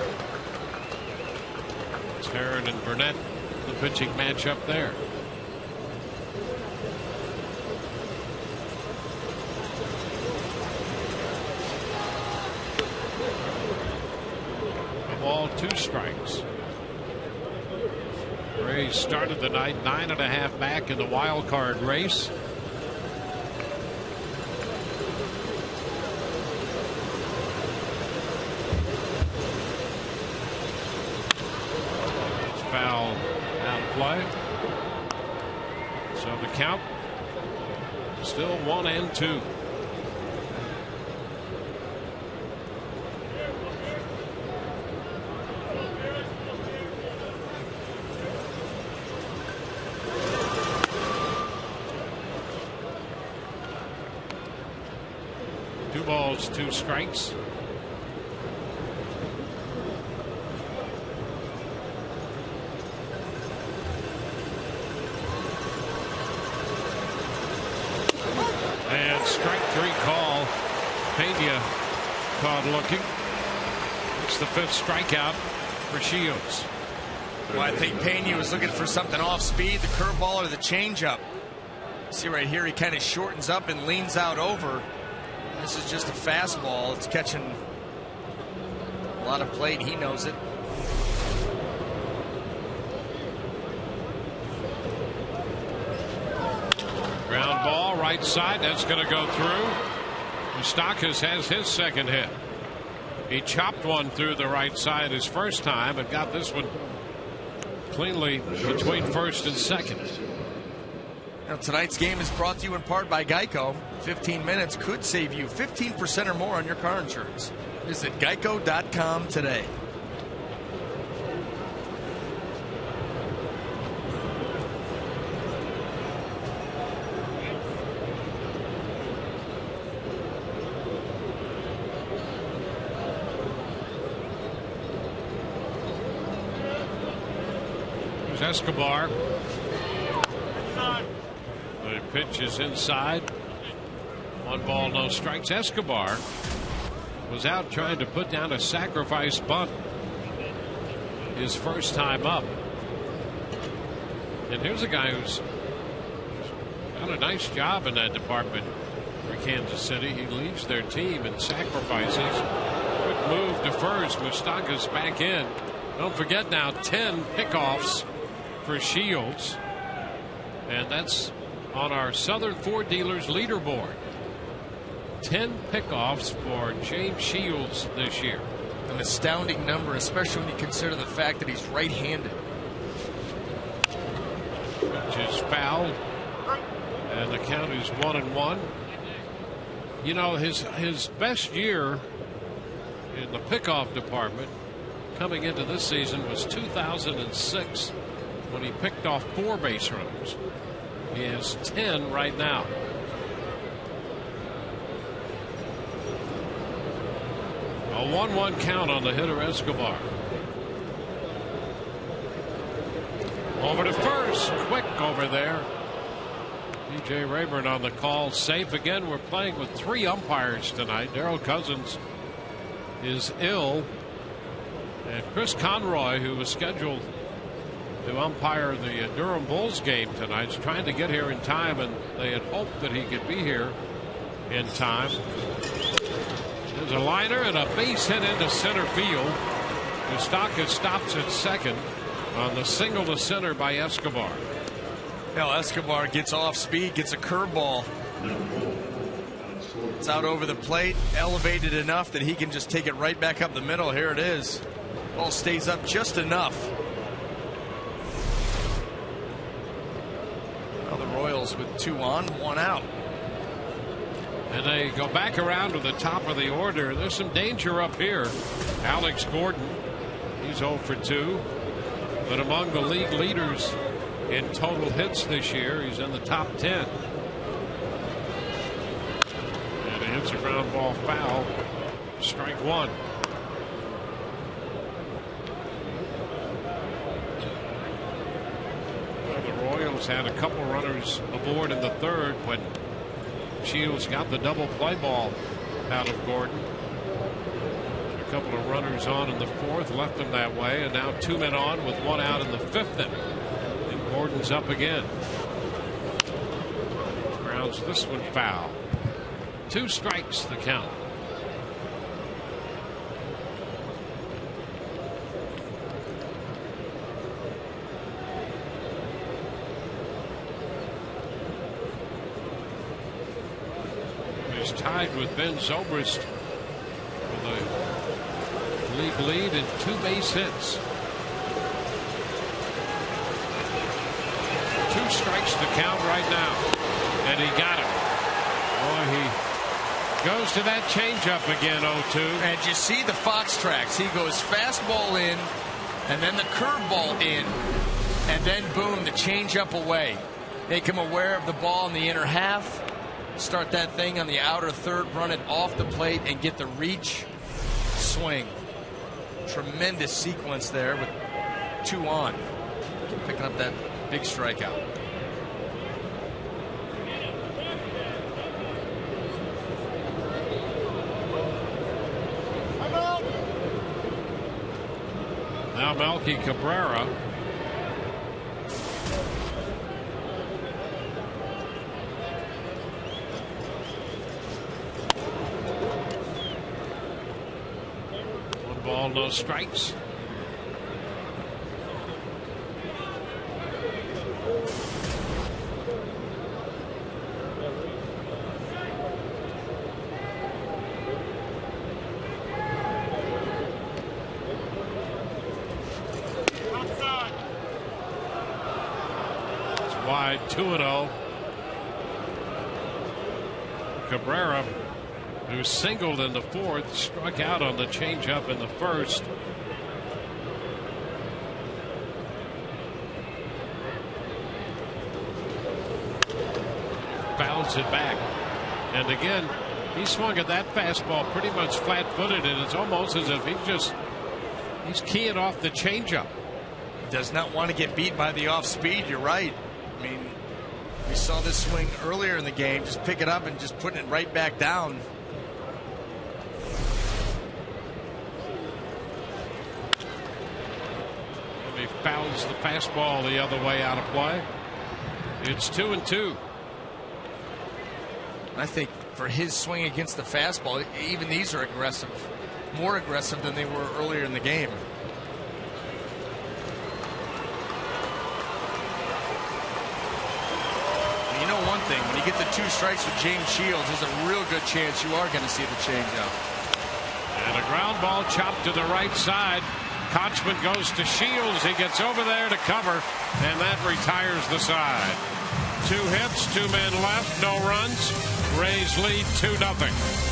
It's Heron and Burnett, the pitching matchup there. A ball, 2 strikes. Rays started the night 9.5 back in the wild card race. Foul out of play. So the count still 1-2. Two balls, 2 strikes. And strike 3 call. Pena caught looking. It's the 5th strikeout for Shields. Well, I think Pena was looking for something off speed, the curveball or the changeup. See right here, he kind of shortens up and leans out over. This is just a fastball. It's catching a lot of plate. He knows it. Ground ball, right side. That's going to go through. Moustakas has his 2nd hit. He chopped one through the right side his first time and got this one cleanly between 1st and 2nd. Now, tonight's game is brought to you in part by Geico. 15 minutes could save you 15% or more on your car insurance. Visit geico.com today. Here's Escobar. The pitch is inside. 1 ball, no strikes. Escobar was out trying to put down a sacrifice bunt his first time up. And here's a guy who's done a nice job in that department for Kansas City. He leads their team in sacrifices. Quick move to first. Moustakas back in. Don't forget now, 10 pickoffs for Shields. And that's on our Southern Ford Dealers leaderboard. 10 pickoffs for James Shields this year. An astounding number, especially when you consider the fact that he's right-handed. Which is fouled. And the count is 1-1. You know, his best year in the pickoff department coming into this season was 2006, when he picked off 4 base runners. He has 10 right now. A 1-1 count on the hitter Escobar. Over to first. Quick over there. DJ Rayburn on the call. Safe again. We're playing with 3 umpires tonight. Darrell Cousins is ill. And Chris Conroy, who was scheduled to umpire the Durham Bulls game tonight, is trying to get here in time, and they had hoped that he could be here in time. There's a liner and a base hit into center field. Moustakas stops at second on the single to center by Escobar. Well, Escobar gets off speed, gets a curveball. It's out over the plate, elevated enough that he can just take it right back up the middle. Here it is. Ball stays up just enough. Well, the Royals with 2 on, 1 out. And they go back around to the top of the order. There's some danger up here. Alex Gordon, he's 0 for 2. But among the league leaders in total hits this year, he's in the top 10. And he hits a ground ball foul. Strike 1. Well, the Royals had a couple runners aboard in the third when Shields got the double play ball out of Gordon. A couple of runners on in the fourth left them that way, and now 2 men on with 1 out in the fifth inning. And Gordon's up again. Grounds this one foul. 2 strikes the count. He's tied with Ben Zobrist for the league lead in 2 base hits. 2 strikes to count right now, and he got him. Boy, he goes to that changeup again. 0-2. And you see the Fox tracks. He goes fastball in, and then the curveball in, and then boom, the changeup away. Make him aware of the ball in the inner half. Start that thing on the outer third, run it off the plate, and get the reach swing. Tremendous sequence there with 2 on. Picking up that big strikeout. Now Melky Cabrera. Ball, no strikes. It's wide, 2-0. Cabrera, who singled in the fourth, struck out on the changeup in the first. Fouls it back. And again, he swung at that fastball pretty much flat-footed, and it's almost as if he's keying off the changeup. Does not want to get beat by the off speed. You're right. I mean, we saw this swing earlier in the game. Just pick it up and just putting it right back down. He fouls the fastball the other way out of play. It's 2-2. I think for his swing against the fastball, even these are aggressive, more aggressive than they were earlier in the game. You know one thing, when you get the 2 strikes with James Shields, there's a real good chance you are going to see the changeup. And a ground ball chopped to the right side. Kochman goes to Shields. He gets over there to cover, and that retires the side. 2 hits, 2 men left, no runs. Rays lead 2-0.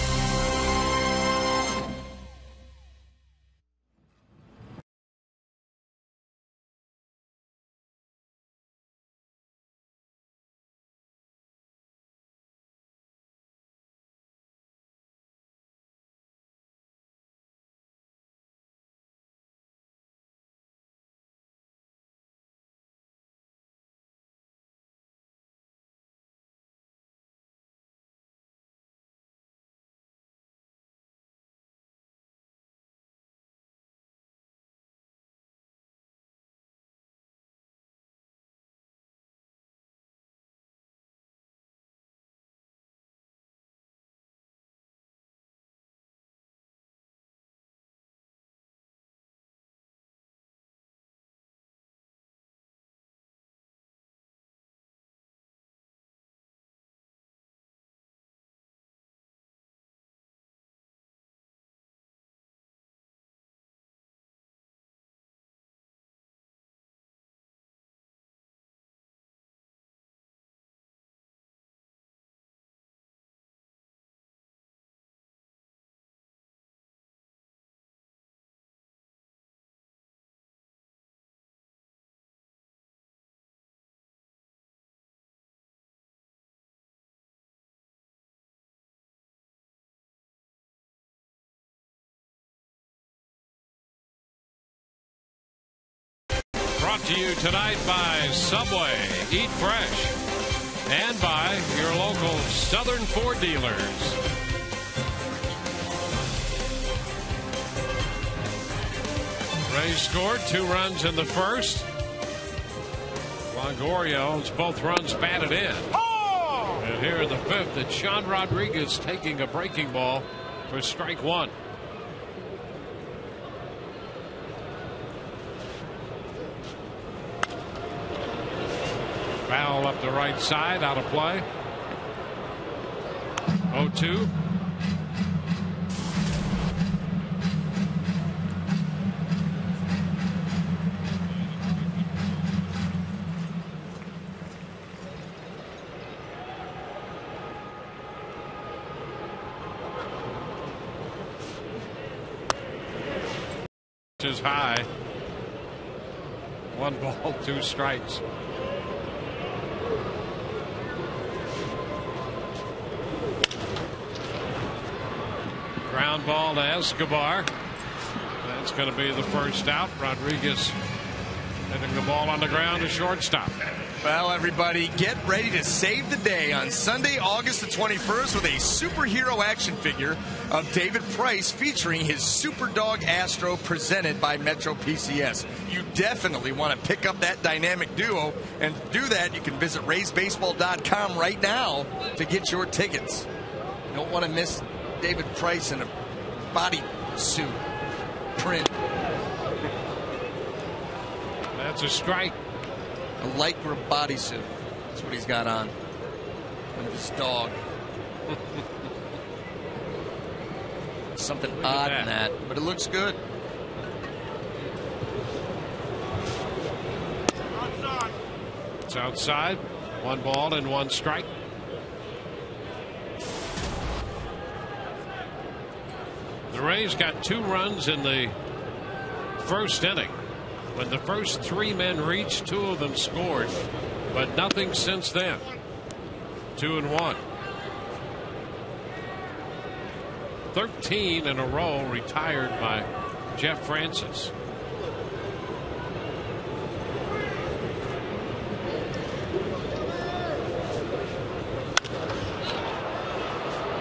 Brought to you tonight by Subway, Eat Fresh, and by your local Southern Ford dealers. Rays scored 2 runs in the first. Longorio's both runs batted in. And here in the 5th, it's Sean Rodriguez taking a breaking ball for strike 1. Foul up the right side, out of play. 0-2. Is high. 1 ball, 2 strikes. Ground ball to Escobar. That's going to be the first out. Rodriguez hitting the ball on the ground to shortstop. Well, everybody, get ready to save the day on Sunday, August the 21st with a superhero action figure of David Price featuring his Superdog Astro presented by Metro PCS. You definitely want to pick up that dynamic duo, and to do that, you can visit RaysBaseball.com right now to get your tickets. You don't want to miss David Price in a body suit print. That's a strike. A Lycra bodysuit. That's what he's got on. With his dog. Something odd in that, but it looks good. It's outside. 1 ball and 1 strike. The Rays got 2 runs in the first inning. When the first 3 men reached, 2 of them scored, but nothing since then. 2-1. 13 in a row retired by Jeff Francis.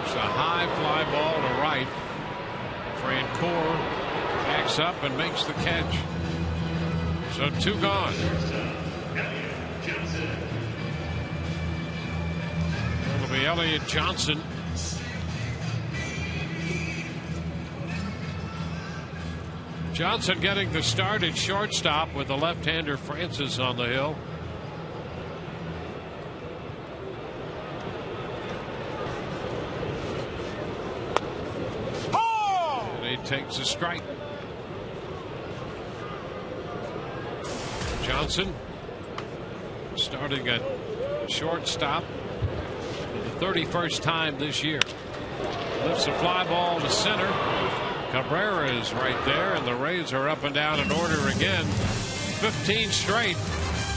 It's a high fly ball to right. Francoeur backs up and makes the catch. So 2 gone. It'll be Elliott Johnson. Johnson getting the start at shortstop with the left-hander Francis on the hill. And he takes a strike. Johnson starting at shortstop for the 31st time this year. Lifts a fly ball to center. Cabrera is right there, and the Rays are up and down in order again. 15 straight.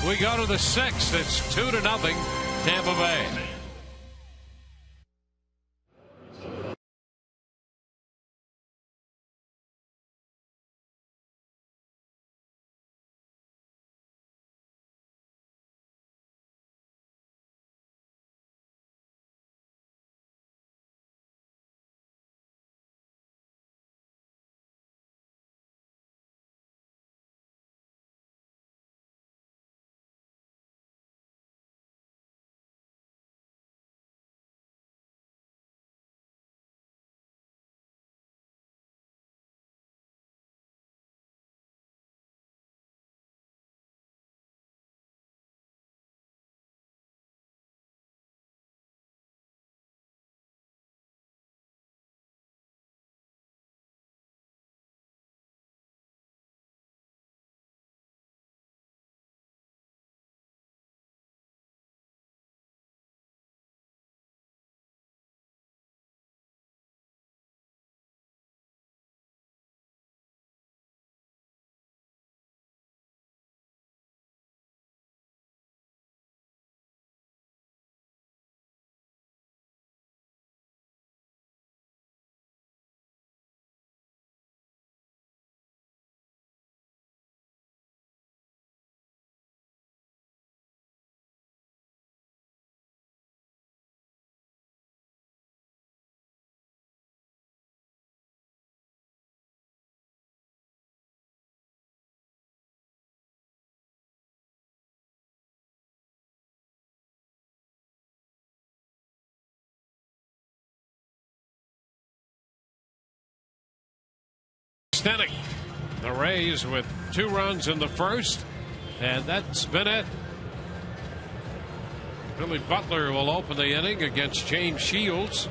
We go to the 6th. It's 2-0 Tampa Bay. inning. The Rays with 2 runs in the first, and that's been it. Billy Butler will open the inning against James Shields.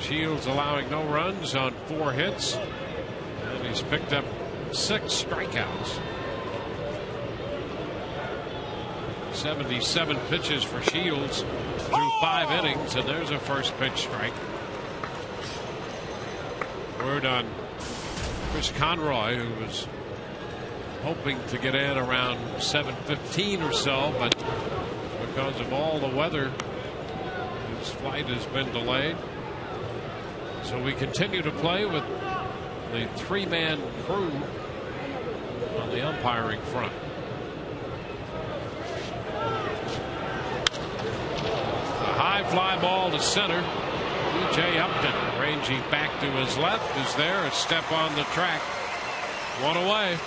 Shields allowing no runs on 4 hits, and he's picked up 6 strikeouts. 77 pitches for Shields through 5 innings, and there's a first pitch strike. Word on Chris Conroy, who was hoping to get in around 7:15 or so, but because of all the weather, his flight has been delayed. So we continue to play with the 3-man crew on the umpiring front. A high fly ball to center. B.J. Upton, ranging back to his left, is there. A step on the track. 1 away.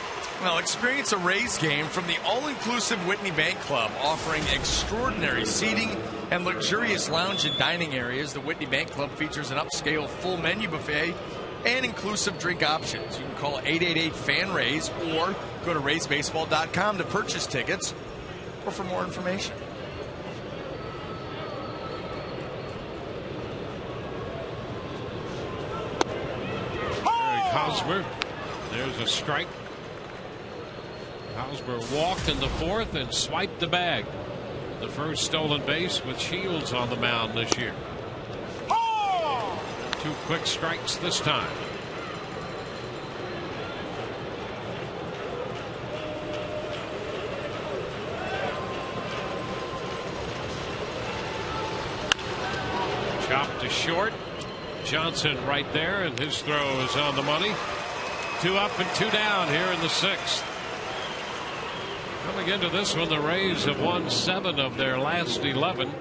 Well, experience a Rays game from the all-inclusive Whitney Bank Club, offering extraordinary seating and luxurious lounge and dining areas. The Whitney Bank Club features an upscale full menu buffet and inclusive drink options. You can call 888-FAN-RAYS or go to RaysBaseball.com to purchase tickets or for more information. Hosmer, there's a strike. Hosmer walked in the 4th and swiped the bag. The first stolen base with Shields on the mound this year. 2 quick strikes this time. Chopped to short. Johnson right there, and his throw is on the money. 2 up and 2 down here in the 6th. Coming into this one, the Rays have won 7 of their last 11.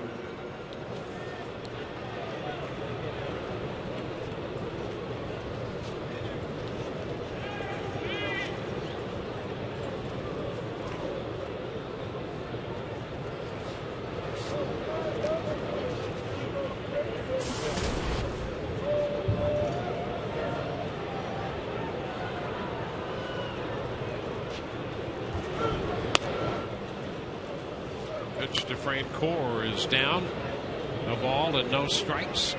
Core is down. A ball and no strikes.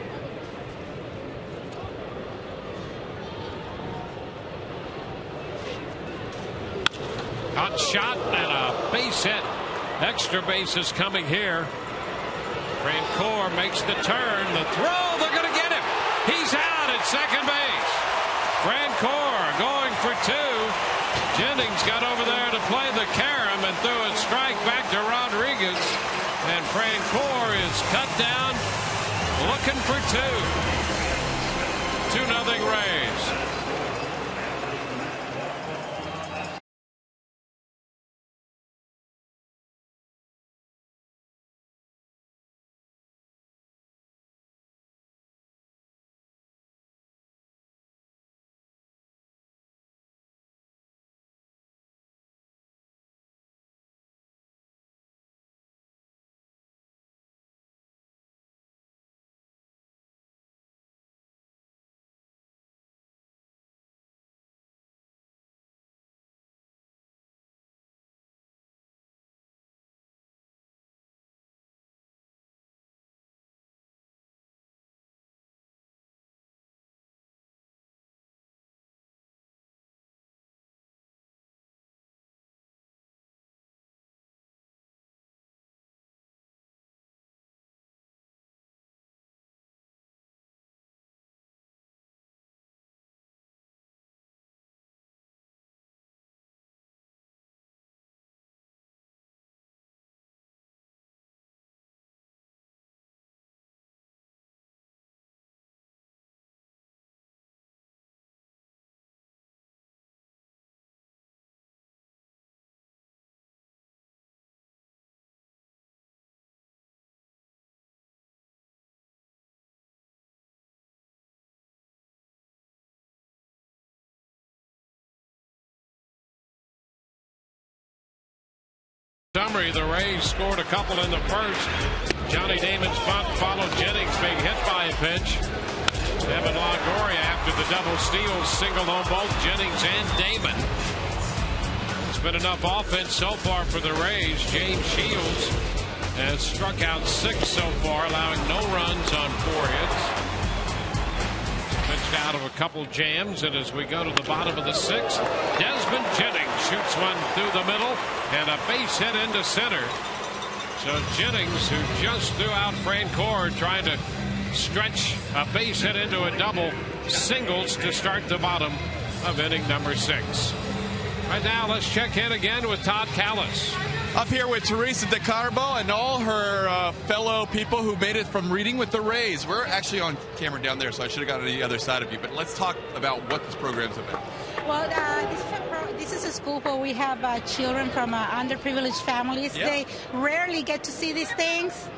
Hot shot and a base hit. Extra bases coming here. Francoeur makes the turn. The throw. They're going to get him. He's out at second base. Francoeur going for 2. Jennings got over there to play the carom and threw a strike back to Rodriguez. And Francoeur is cut down, looking for 2. 2-0 Rays. Summary, the Rays scored a couple in the first. Johnny Damon's bunt followed Jennings being hit by a pitch. Evan Longoria after the double steals singled on both Jennings and Damon. It's been enough offense so far for the Rays. James Shields has struck out 6 so far, allowing no runs on 4 hits. Pitched out of a couple jams, and as we go to the bottom of the 6th, Desmond Jennings shoots one through the middle and a base hit into center. So Jennings, who just threw out Francoeur, trying to stretch a base hit into a double, singles to start the bottom of inning number 6. Right now, let's check in again with Todd Callis. Up here with Teresa DeCarbo and all her fellow people who made it from Reading with the Rays. We're actually on camera down there, so I should have got to the other side of you. But let's talk about what this program's about. Well, this is a school where we have children from underprivileged families. Yeah. They rarely get to see these things.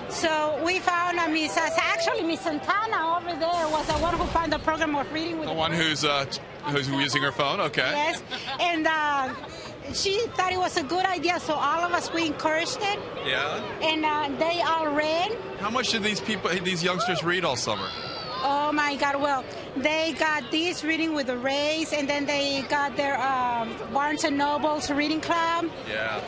So we found Miss Santana over there was the one who found the program of Reading with The one who's using her phone, okay. Yes, and she thought it was a good idea, so all of us, we encouraged it. Yeah. And they all read. How much did these youngsters read all summer? Oh my God! Well, they got this Reading with the Rays, and then they got their Barnes and Noble's reading club. Yeah.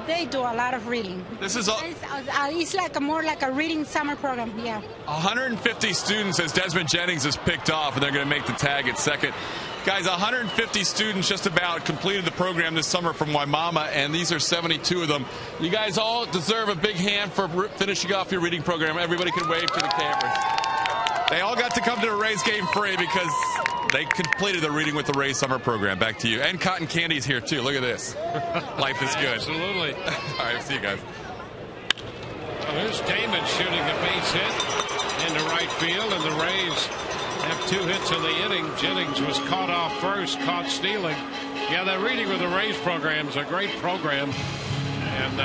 They do a lot of reading. This is It's like more like a reading summer program. Yeah. 150 students as Desmond Jennings is picked off, and they're going to make the tag at second. Guys, 150 students just about completed the program this summer from Waimama, and these are 72 of them. You guys all deserve a big hand for finishing off your reading program. Everybody can wave to the cameras. They all got to come to a Rays game free because they completed the Reading with the Rays summer program. Back to you. And Cotton Candy's here, too. Look at this. Life is good. Absolutely. All right, see you guys. Well, there's Damon shooting a base hit into right field, and the Rays have 2 hits in the inning. Jennings was caught off first, caught stealing. Yeah, that Reading with the Rays program is a great program. And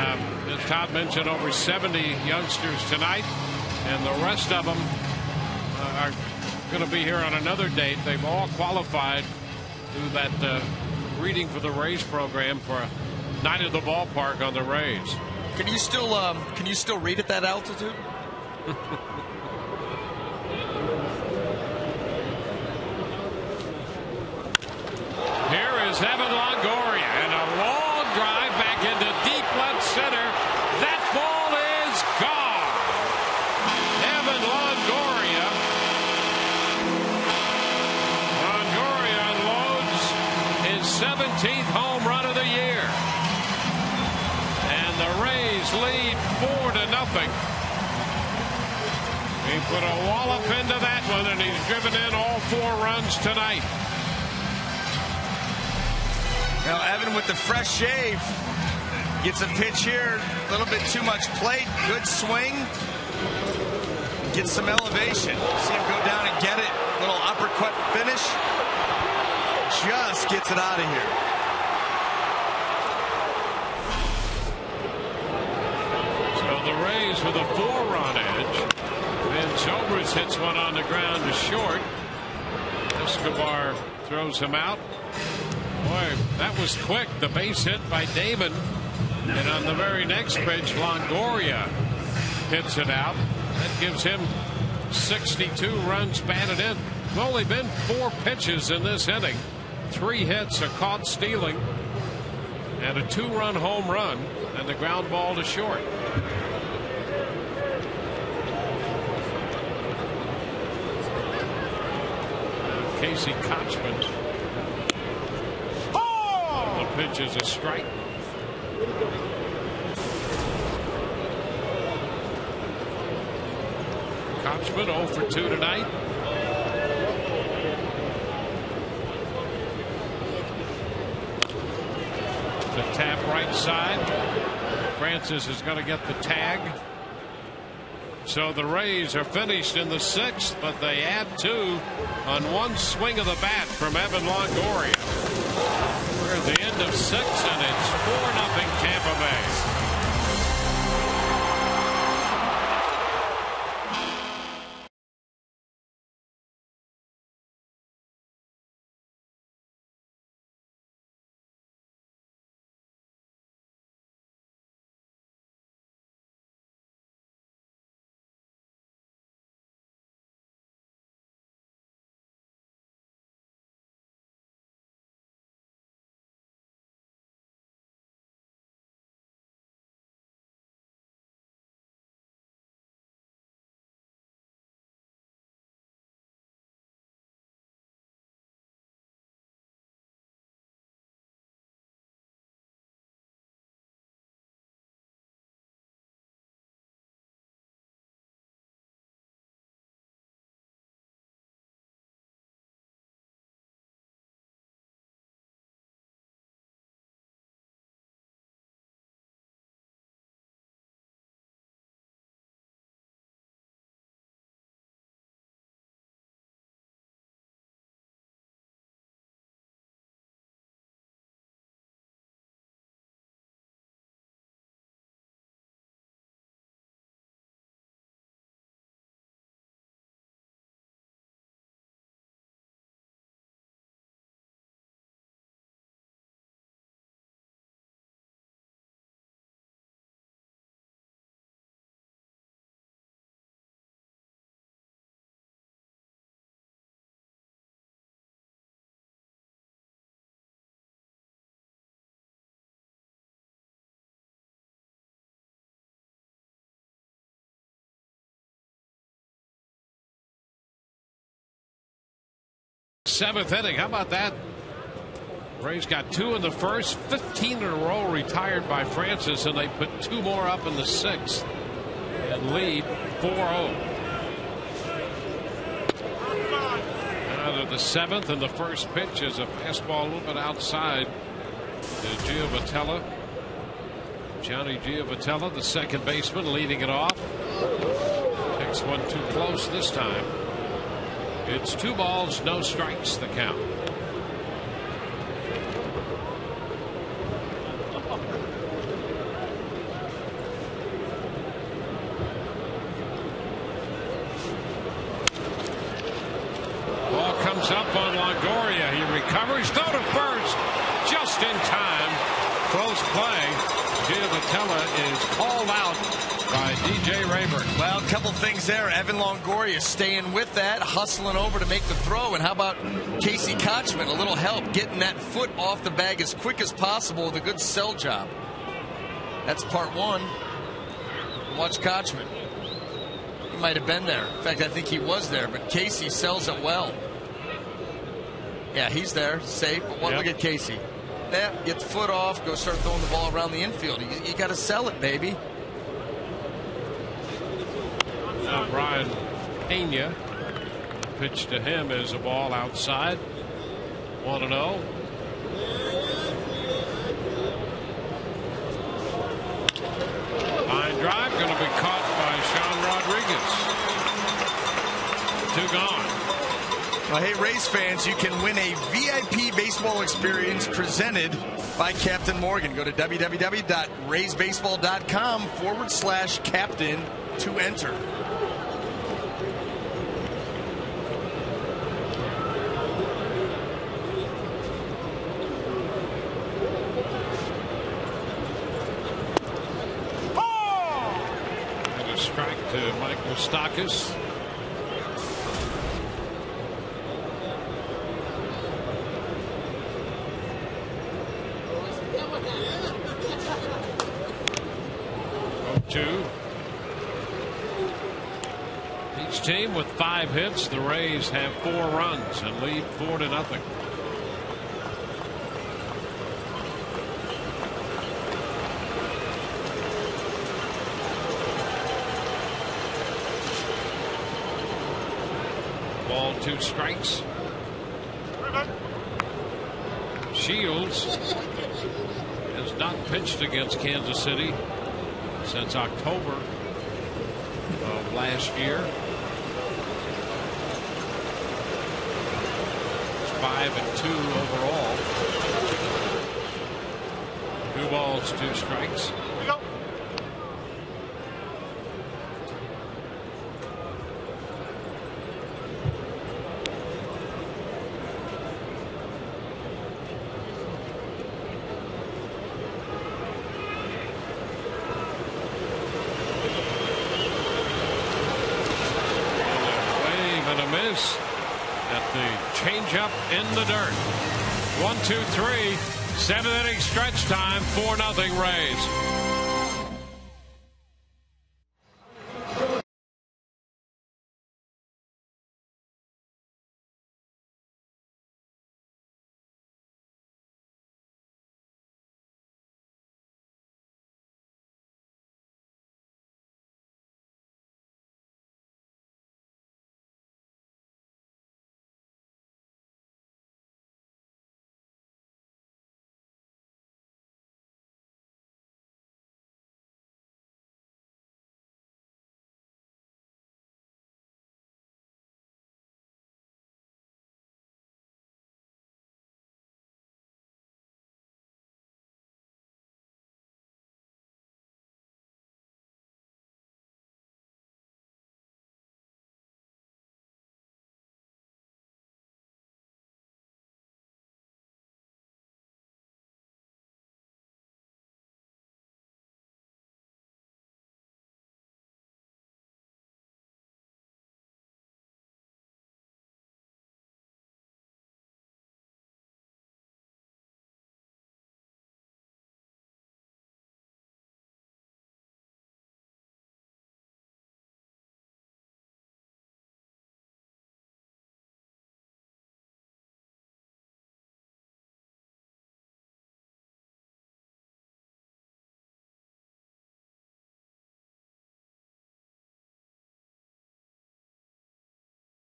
as Todd mentioned, over 70 youngsters tonight, and the rest of them are going to be here on another date. They've all qualified through that Reading for the Rays program for a night at the ballpark on the Rays. Can you still read at that altitude? Here is Evan Longoria, and a long drive back into deep left center. That ball is gone. Evan Longoria. Longoria unloads his 17th home run of the year. And the Rays lead 4-0. He put a wallop into that one, and he's driven in all 4 runs tonight. Now, Evan with the fresh shave gets a pitch here. A little bit too much plate. Good swing. Gets some elevation. See him go down and get it. Little uppercut finish. Just gets it out of here. So the Rays with a 4-run edge. Van Zobrist hits one on the ground to short. Escobar throws him out. Boy, that was quick. The base hit by Damon. And on the very next pitch, Longoria hits it out. That gives him 62 runs batted in. There's only been 4 pitches in this inning. 3 hits, a caught stealing, and a 2-run home run, and the ground ball to short. Casey Kochman. The pitch is a strike. Kochman 0 for 2 tonight. The tap right side. Francis is going to get the tag. So the Rays are finished in the 6th, but they add 2 on one swing of the bat from Evan Longoria. We're at the end of 6, and it's 4-0 Tampa Bay. 7th inning. How about that? Rays got 2 in the first, 15 in a row retired by Francis, and they put 2 more up in the 6th and lead 4-0. Out of the 7th, and the first pitch is a fastball a little bit outside to Giovatello. Johnny Giovatello, the second baseman, leading it off. Takes one too close this time. It's 2 balls, no strikes, the count. Ball comes up on Longoria. He recovers, throw to first, just in time. Close play. Giovatello is called out by DJ Rayburn. Well, a couple things there. Evan Longoria staying with that, hustling over to make the throw. And how about Casey Kochman? A little help getting that foot off the bag as quick as possible with a good sell job. That's part 1. Watch Kochman. He might have been there. In fact, I think he was there, but Casey sells it well. Yeah, he's there, safe. But look at Casey. Get the foot off, go start throwing the ball around the infield. You got to sell it, baby. Now Brian Pena, pitch to him is a ball outside. 1-0. Line drive going to be caught by Sean Rodriguez. 2 gone. Well, hey, Rays fans, you can win a VIP baseball experience presented by Captain Morgan. Go to www.raysbaseball.com/captain to enter. And a strike to Mike Moustakas. Each team with 5 hits. The Rays have 4 runs and lead 4-0. Ball 2 strikes. Shields has not pitched against Kansas City since October of last year. It's 5-2 overall. 2 balls, 2 strikes. At the changeup in the dirt. 1-2-3, 7th inning stretch time. 4-0 Rays.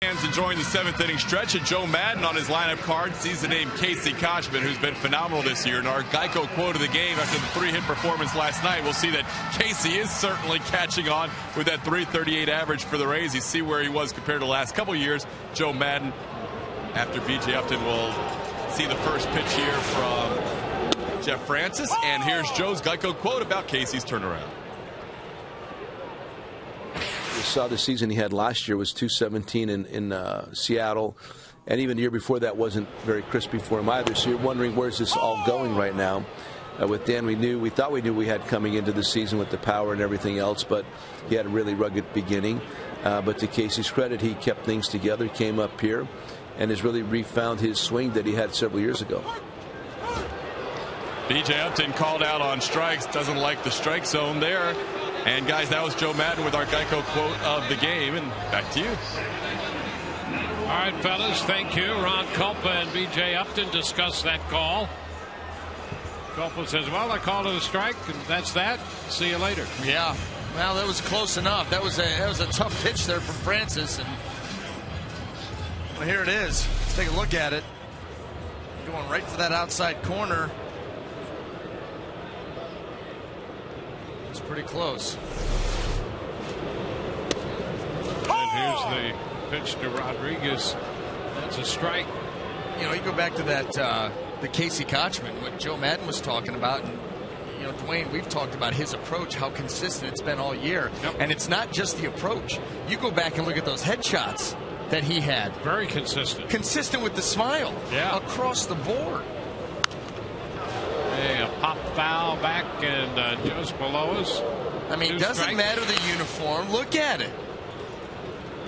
Fans enjoying the 7th inning stretch, and Joe Madden on his lineup card sees the name Casey Kochman, who's been phenomenal this year. And our Geico quote of the game after the 3-hit performance last night, we'll see that Casey is certainly catching on with that .338 average for the Rays. You see where he was compared to the last couple years. Joe Madden, after B.J. Upton, will see the first pitch here from Jeff Francis. And here's Joe's Geico quote about Casey's turnaround. You saw the season he had last year was .217 in Seattle, and even the year before that wasn't very crispy for him either. So you're wondering, where's this all going right now? With Dan, we thought we knew we had coming into the season with the power and everything else, but he had a really rugged beginning. But to Casey's credit, he kept things together, came up here, and has really refound his swing that he had several years ago. B.J. Upton called out on strikes, doesn't like the strike zone there. And guys, that was Joe Madden with our Geico quote of the game. And back to you. All right, fellas, thank you. Ron Culpa and B.J. Upton discussed that call. Culpa says, well, I called it a strike, and that's that. See you later. Yeah. Well, that was close enough. That was a tough pitch there from Francis. And well, here it is. Let's take a look at it. Going right for that outside corner. It's pretty close. And here's the pitch to Rodriguez. That's a strike. You know, you go back to that the Casey Kochman, what Joe Madden was talking about, and you know, Dwayne, we've talked about his approach, how consistent it's been all year. Yep. And it's not just the approach. You go back and look at those headshots that he had. Very consistent. Consistent with the smile. Yeah. Across the board. Hey, a pop foul back and just below us. I mean, Two doesn't strikes. matter the uniform. Look at it.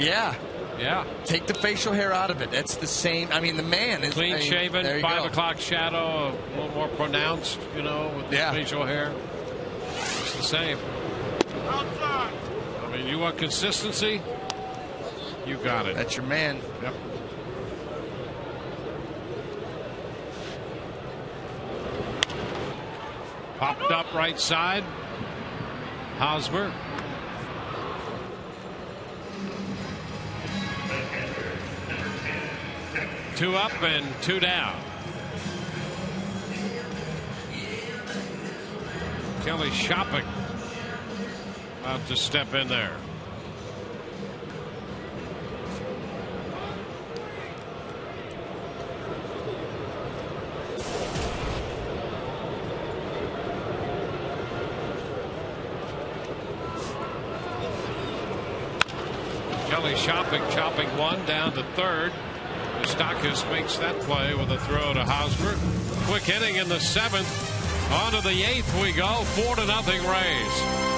Yeah. Yeah. Take the facial hair out of it. That's the same. I mean, the man is Clean shaven, there you 5 go. o'clock shadow, a little more pronounced, you know, with the facial hair. It's the same. I mean, you want consistency? You got it. That's your man. Yep. Popped up right side. Hosmer. Two up and two down. Kelly Shopping about to step in there. Kelly Shopping chopping one down to third. Stockis makes that play with a throw to Hosmer. Quick inning in the 7th. On to the 8th we go. 4-0 Rays.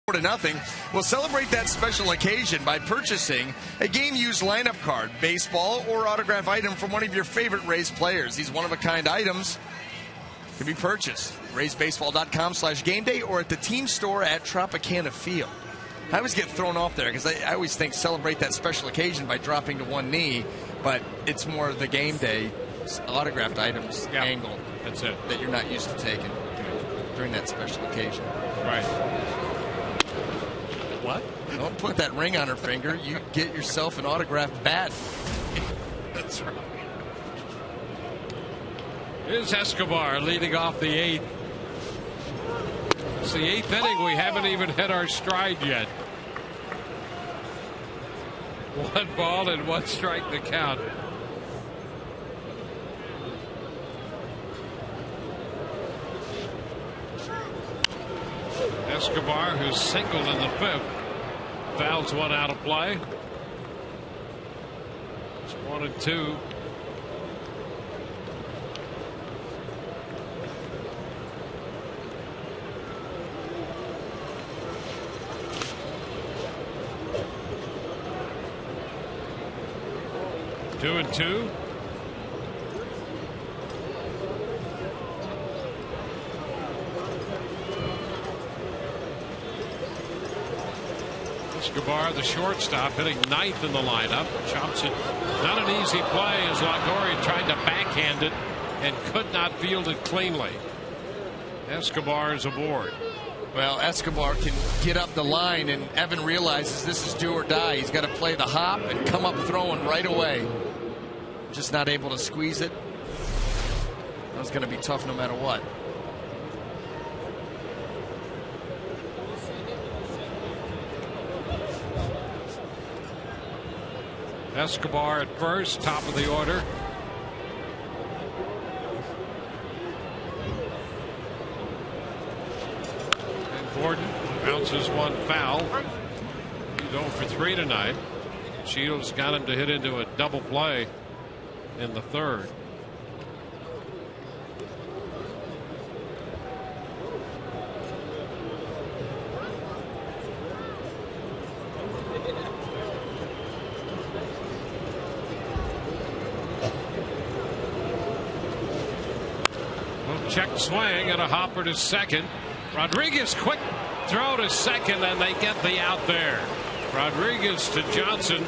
4-0. We'll celebrate that special occasion by purchasing a game-used lineup card, baseball, or autograph item from one of your favorite Rays players. These one-of-a-kind items can be purchased. RaysBaseball.com/gameday or at the team store at Tropicana Field. I always get thrown off there because I always think celebrate that special occasion by dropping to one knee, but it's more the game day autographed items angle. That's it. That you're not used to taking during that special occasion. Right. What? Don't put that ring on her finger. You get yourself an autographed bat. That's right. Here's Escobar leading off the 8th. It's the 8th inning. We haven't even hit our stride yet. 1 ball and 1 strike to count. Escobar, who's singled in the 5th, fouls one out of play. It's 1-2. Two and two. Escobar, the shortstop, hitting 9th in the lineup. Chops it. Not an easy play as Longoria tried to backhand it and could not field it cleanly. Escobar is aboard. Well, Escobar can get up the line, and Evan realizes this is do or die. He's got to play the hop and come up throwing right away. Just not able to squeeze it. That was going to be tough no matter what. Escobar at first, top of the order. And Gordon bounces one foul. He's 0 for 3 tonight. Shields got him to hit into a double play in the 3rd. Check swing and a hopper to second. Rodriguez quick throw to second, and they get the out there. Rodriguez to Johnson.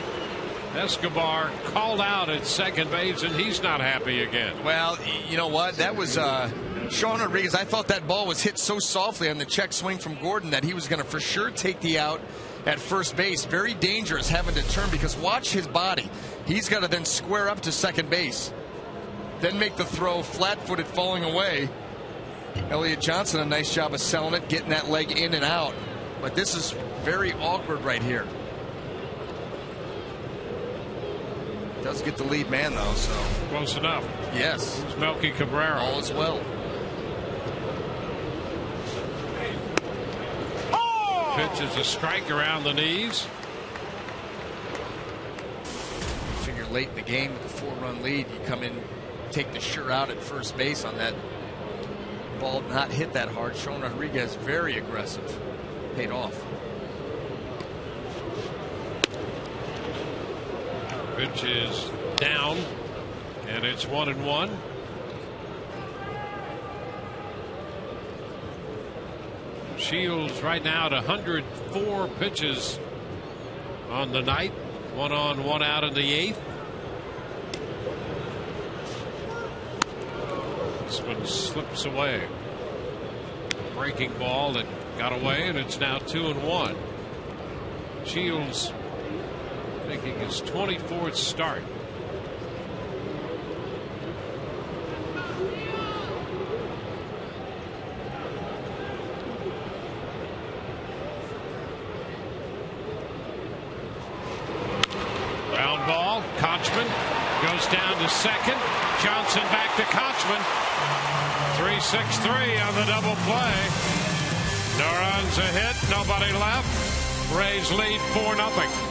Escobar called out at second base, and he's not happy again. Well, you know what? That was Sean Rodriguez. I thought that ball was hit so softly on the check swing from Gordon that he was going to for sure take the out at first base. Very dangerous having to turn, because watch his body. He's got to then square up to second base. Then make the throw flat-footed falling away. Elliott Johnson, a nice job of selling it, getting that leg in and out. But this is very awkward right here. Does get the lead man, though, so. Close enough. Yes. It's Melky Cabrera. All is well. Pitch is a strike around the knees. Figure late in the game with a 4-run lead, you come in, take the sure out at first base on that ball, not hit that hard. Sean Rodriguez very aggressive. Paid off. Pitch is down, and it's 1-1. Shields right now at 104 pitches on the night. 1 on, 1 out in the 8th. This one slips away. Breaking ball that got away, and it's now 2-1. Shields making his 24th start. Ground ball. Kochman goes down to second. Johnson back to Kochman. 3-6-3 on the double play. No runs, a hit, nobody left. Rays lead 4-0.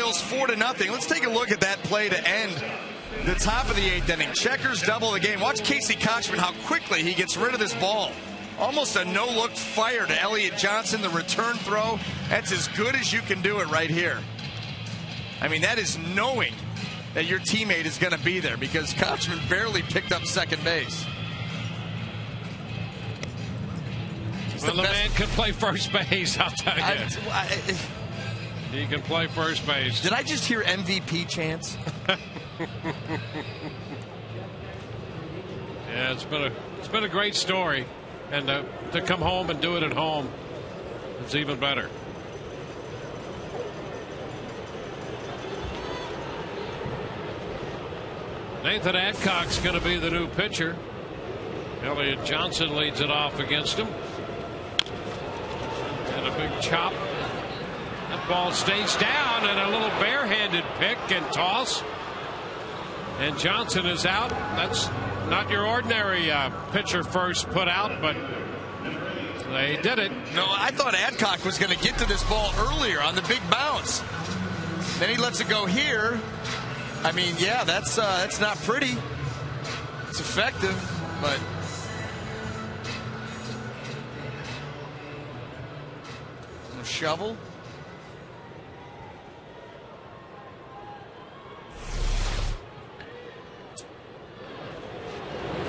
Royals 4-0. Let's take a look at that play to end the top of the 8th inning. Checkers double the game. Watch Casey Kochman, how quickly he gets rid of this ball. Almost a no-look fire to Elliott Johnson, the return throw. That's as good as you can do it right here. I mean, that is knowing that your teammate is going to be there, because Kochman barely picked up second base. Well, the man can play first base, I'll tell you. He can play first base. Did I just hear MVP chants? Yeah, it's been a great story. And to come home and do it at home, it's even better. Nathan Adcock's going to be the new pitcher. Elliott Johnson leads it off against him. And a big chop. That ball stays down, and a little barehanded pick and toss. And Johnson is out. That's not your ordinary pitcher first put out, but they did it. No, I thought Adcock was going to get to this ball earlier on the big bounce. Then he lets it go here. I mean, yeah, that's not pretty. It's effective, but a shovel.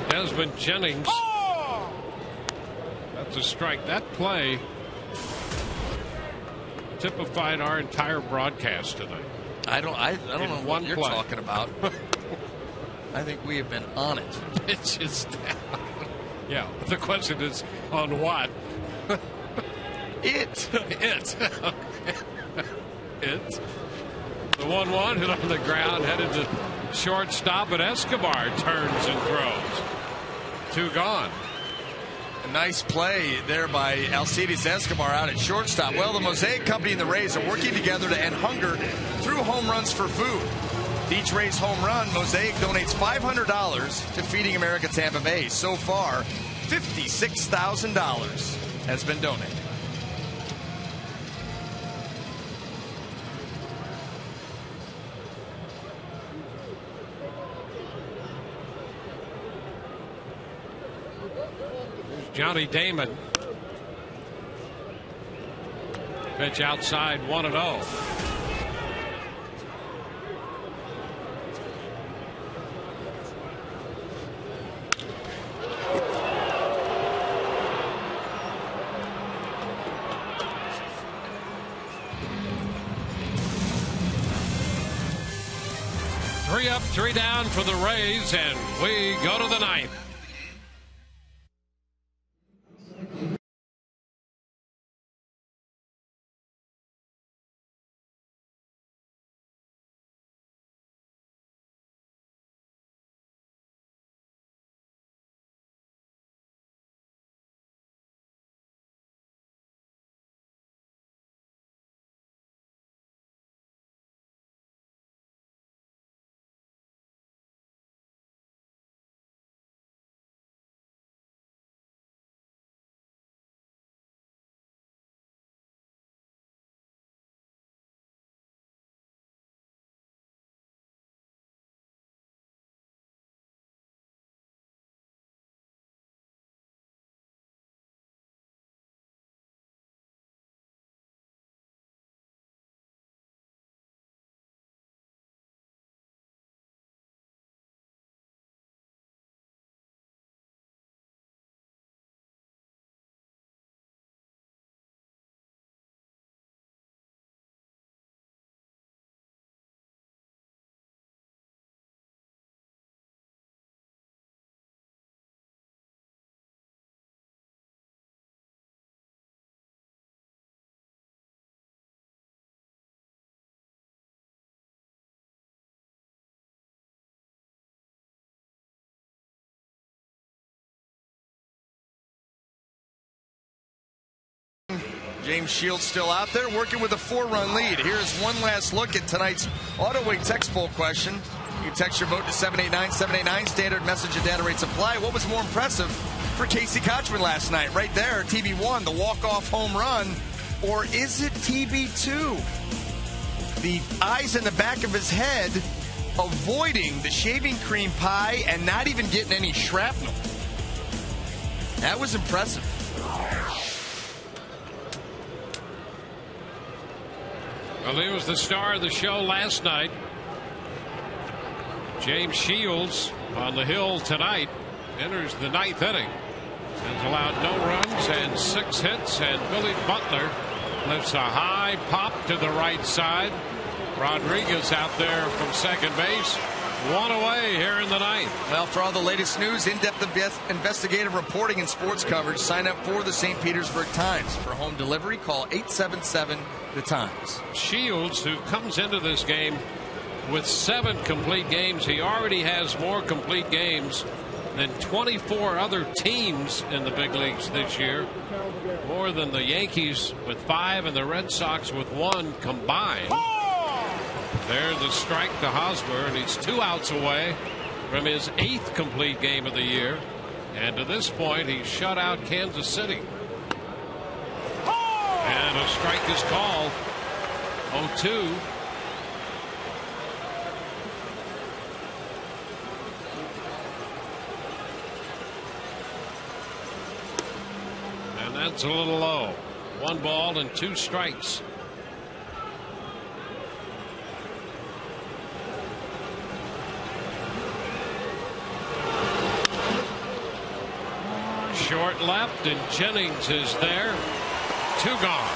Desmond Jennings. That's a strike. That play typified our entire broadcast tonight. I don't know what you're play. talking about. I think we have been on it. It's just yeah. The question is on what? It. The 1-1 hit on the ground, headed to shortstop, and Escobar turns and throws. 2 gone. A nice play there by Alcides Escobar out at shortstop. Well, the Mosaic Company and the Rays are working together to end hunger through home runs for food. With each Rays home run, Mosaic donates $500 to Feeding America Tampa Bay. So far, $56,000 has been donated. Johnny Damon. Pitch outside, 1-0. Three up, 3 down for the Rays, and we go to the 9th. James Shields still out there working with a 4-run lead. Here's one last look at tonight's AutoWay text poll question. You can text your vote to 789-789. Standard message and data rates apply. What was more impressive for Casey Kochman last night? Right there, TB1, the walk-off home run. Or is it TB2? the eyes in the back of his head, avoiding the shaving cream pie and not even getting any shrapnel. That was impressive. Well, he was the star of the show last night. James Shields on the hill tonight enters the 9th inning. Has allowed no runs and 6 hits, and Billy Butler lifts a high pop to the right side. Rodriguez out there from second base. 1 away here in the 9th. Well, for all the latest news, in-depth investigative reporting, and sports coverage, sign up for the St. Petersburg Times. For home delivery, call 877-THE-TIMES. Shields, who comes into this game with 7 complete games, he already has more complete games than 24 other teams in the big leagues this year. More than the Yankees with 5 and the Red Sox with 1 combined. There's a strike to Hosmer, and he's 2 outs away from his 8th complete game of the year. And to this point, he's shut out Kansas City. And a strike is called. 0-2. And that's a little low. 1 ball and 2 strikes. Short left, and Jennings is there. 2 gone.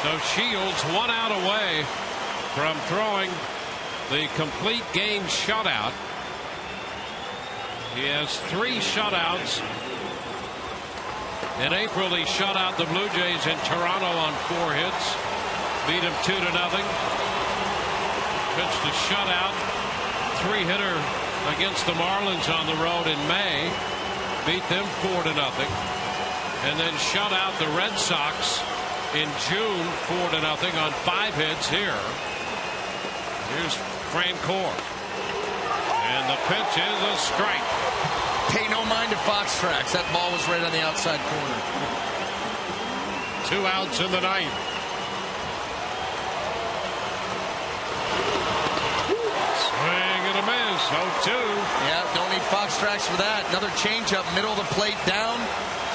So Shields 1 out away from throwing the complete game shutout. He has 3 shutouts. In April, he shut out the Blue Jays in Toronto on 4 hits. Beat them 2-0. Pitched a shutout 3-hitter against the Marlins on the road in May. Beat them 4-0. And then shut out the Red Sox in June 4-0 on 5 hits here. Here's Francoeur. And the pitch is a strike. Pay no mind to Fox Tracks. That ball was right on the outside corner. 2 outs in the 9th. Swing and a miss. 0-2. Yeah, don't need Fox Tracks for that. Another changeup, middle of the plate down.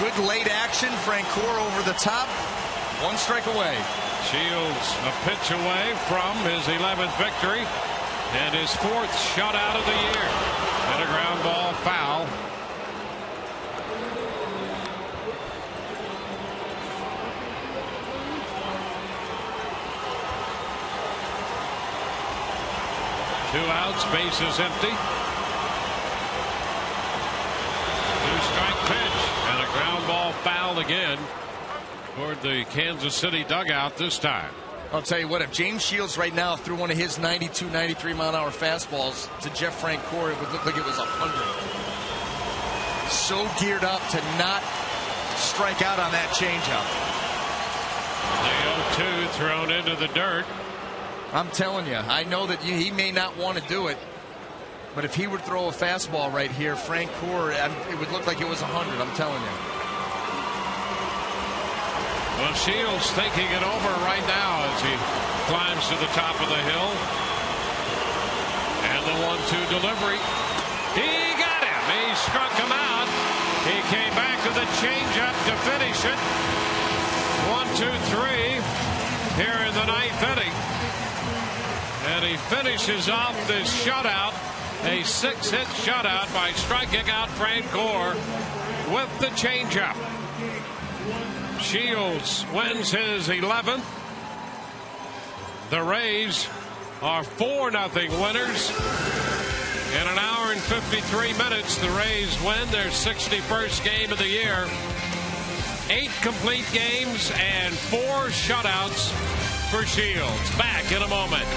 Good late action. Francoeur over the top. 1 strike away. Shields a pitch away from his 11th victory and his 4th shutout of the year. And a ground ball foul. Two outs, bases empty. 2-strike pitch and a ground ball foul again toward the Kansas City dugout this time. I'll tell you what, if James Shields right now threw one of his 92, 93 mile an hour fastballs to Jeff Francoeur, it would look like it was 100. So geared up to not strike out on that changeup. The 0-2 thrown into the dirt. I'm telling you, I know that he may not want to do it, but if he would throw a fastball right here, Francoeur, it would look like it was 100. I'm telling you. Well, Shields thinking it over right now as he climbs to the top of the hill. And the 1-2 delivery. He got him. He struck him out. He came back to the changeup to finish it. 1-2-3 here in the 9th inning. And he finishes off this shutout, a 6-hit shutout by striking out Francoeur with the changeup. Shields wins his 11th. The Rays are 4-0 winners. In an hour and 53 minutes, the Rays win their 61st game of the year. 8 complete games and 4 shutouts for Shields. Back in a moment.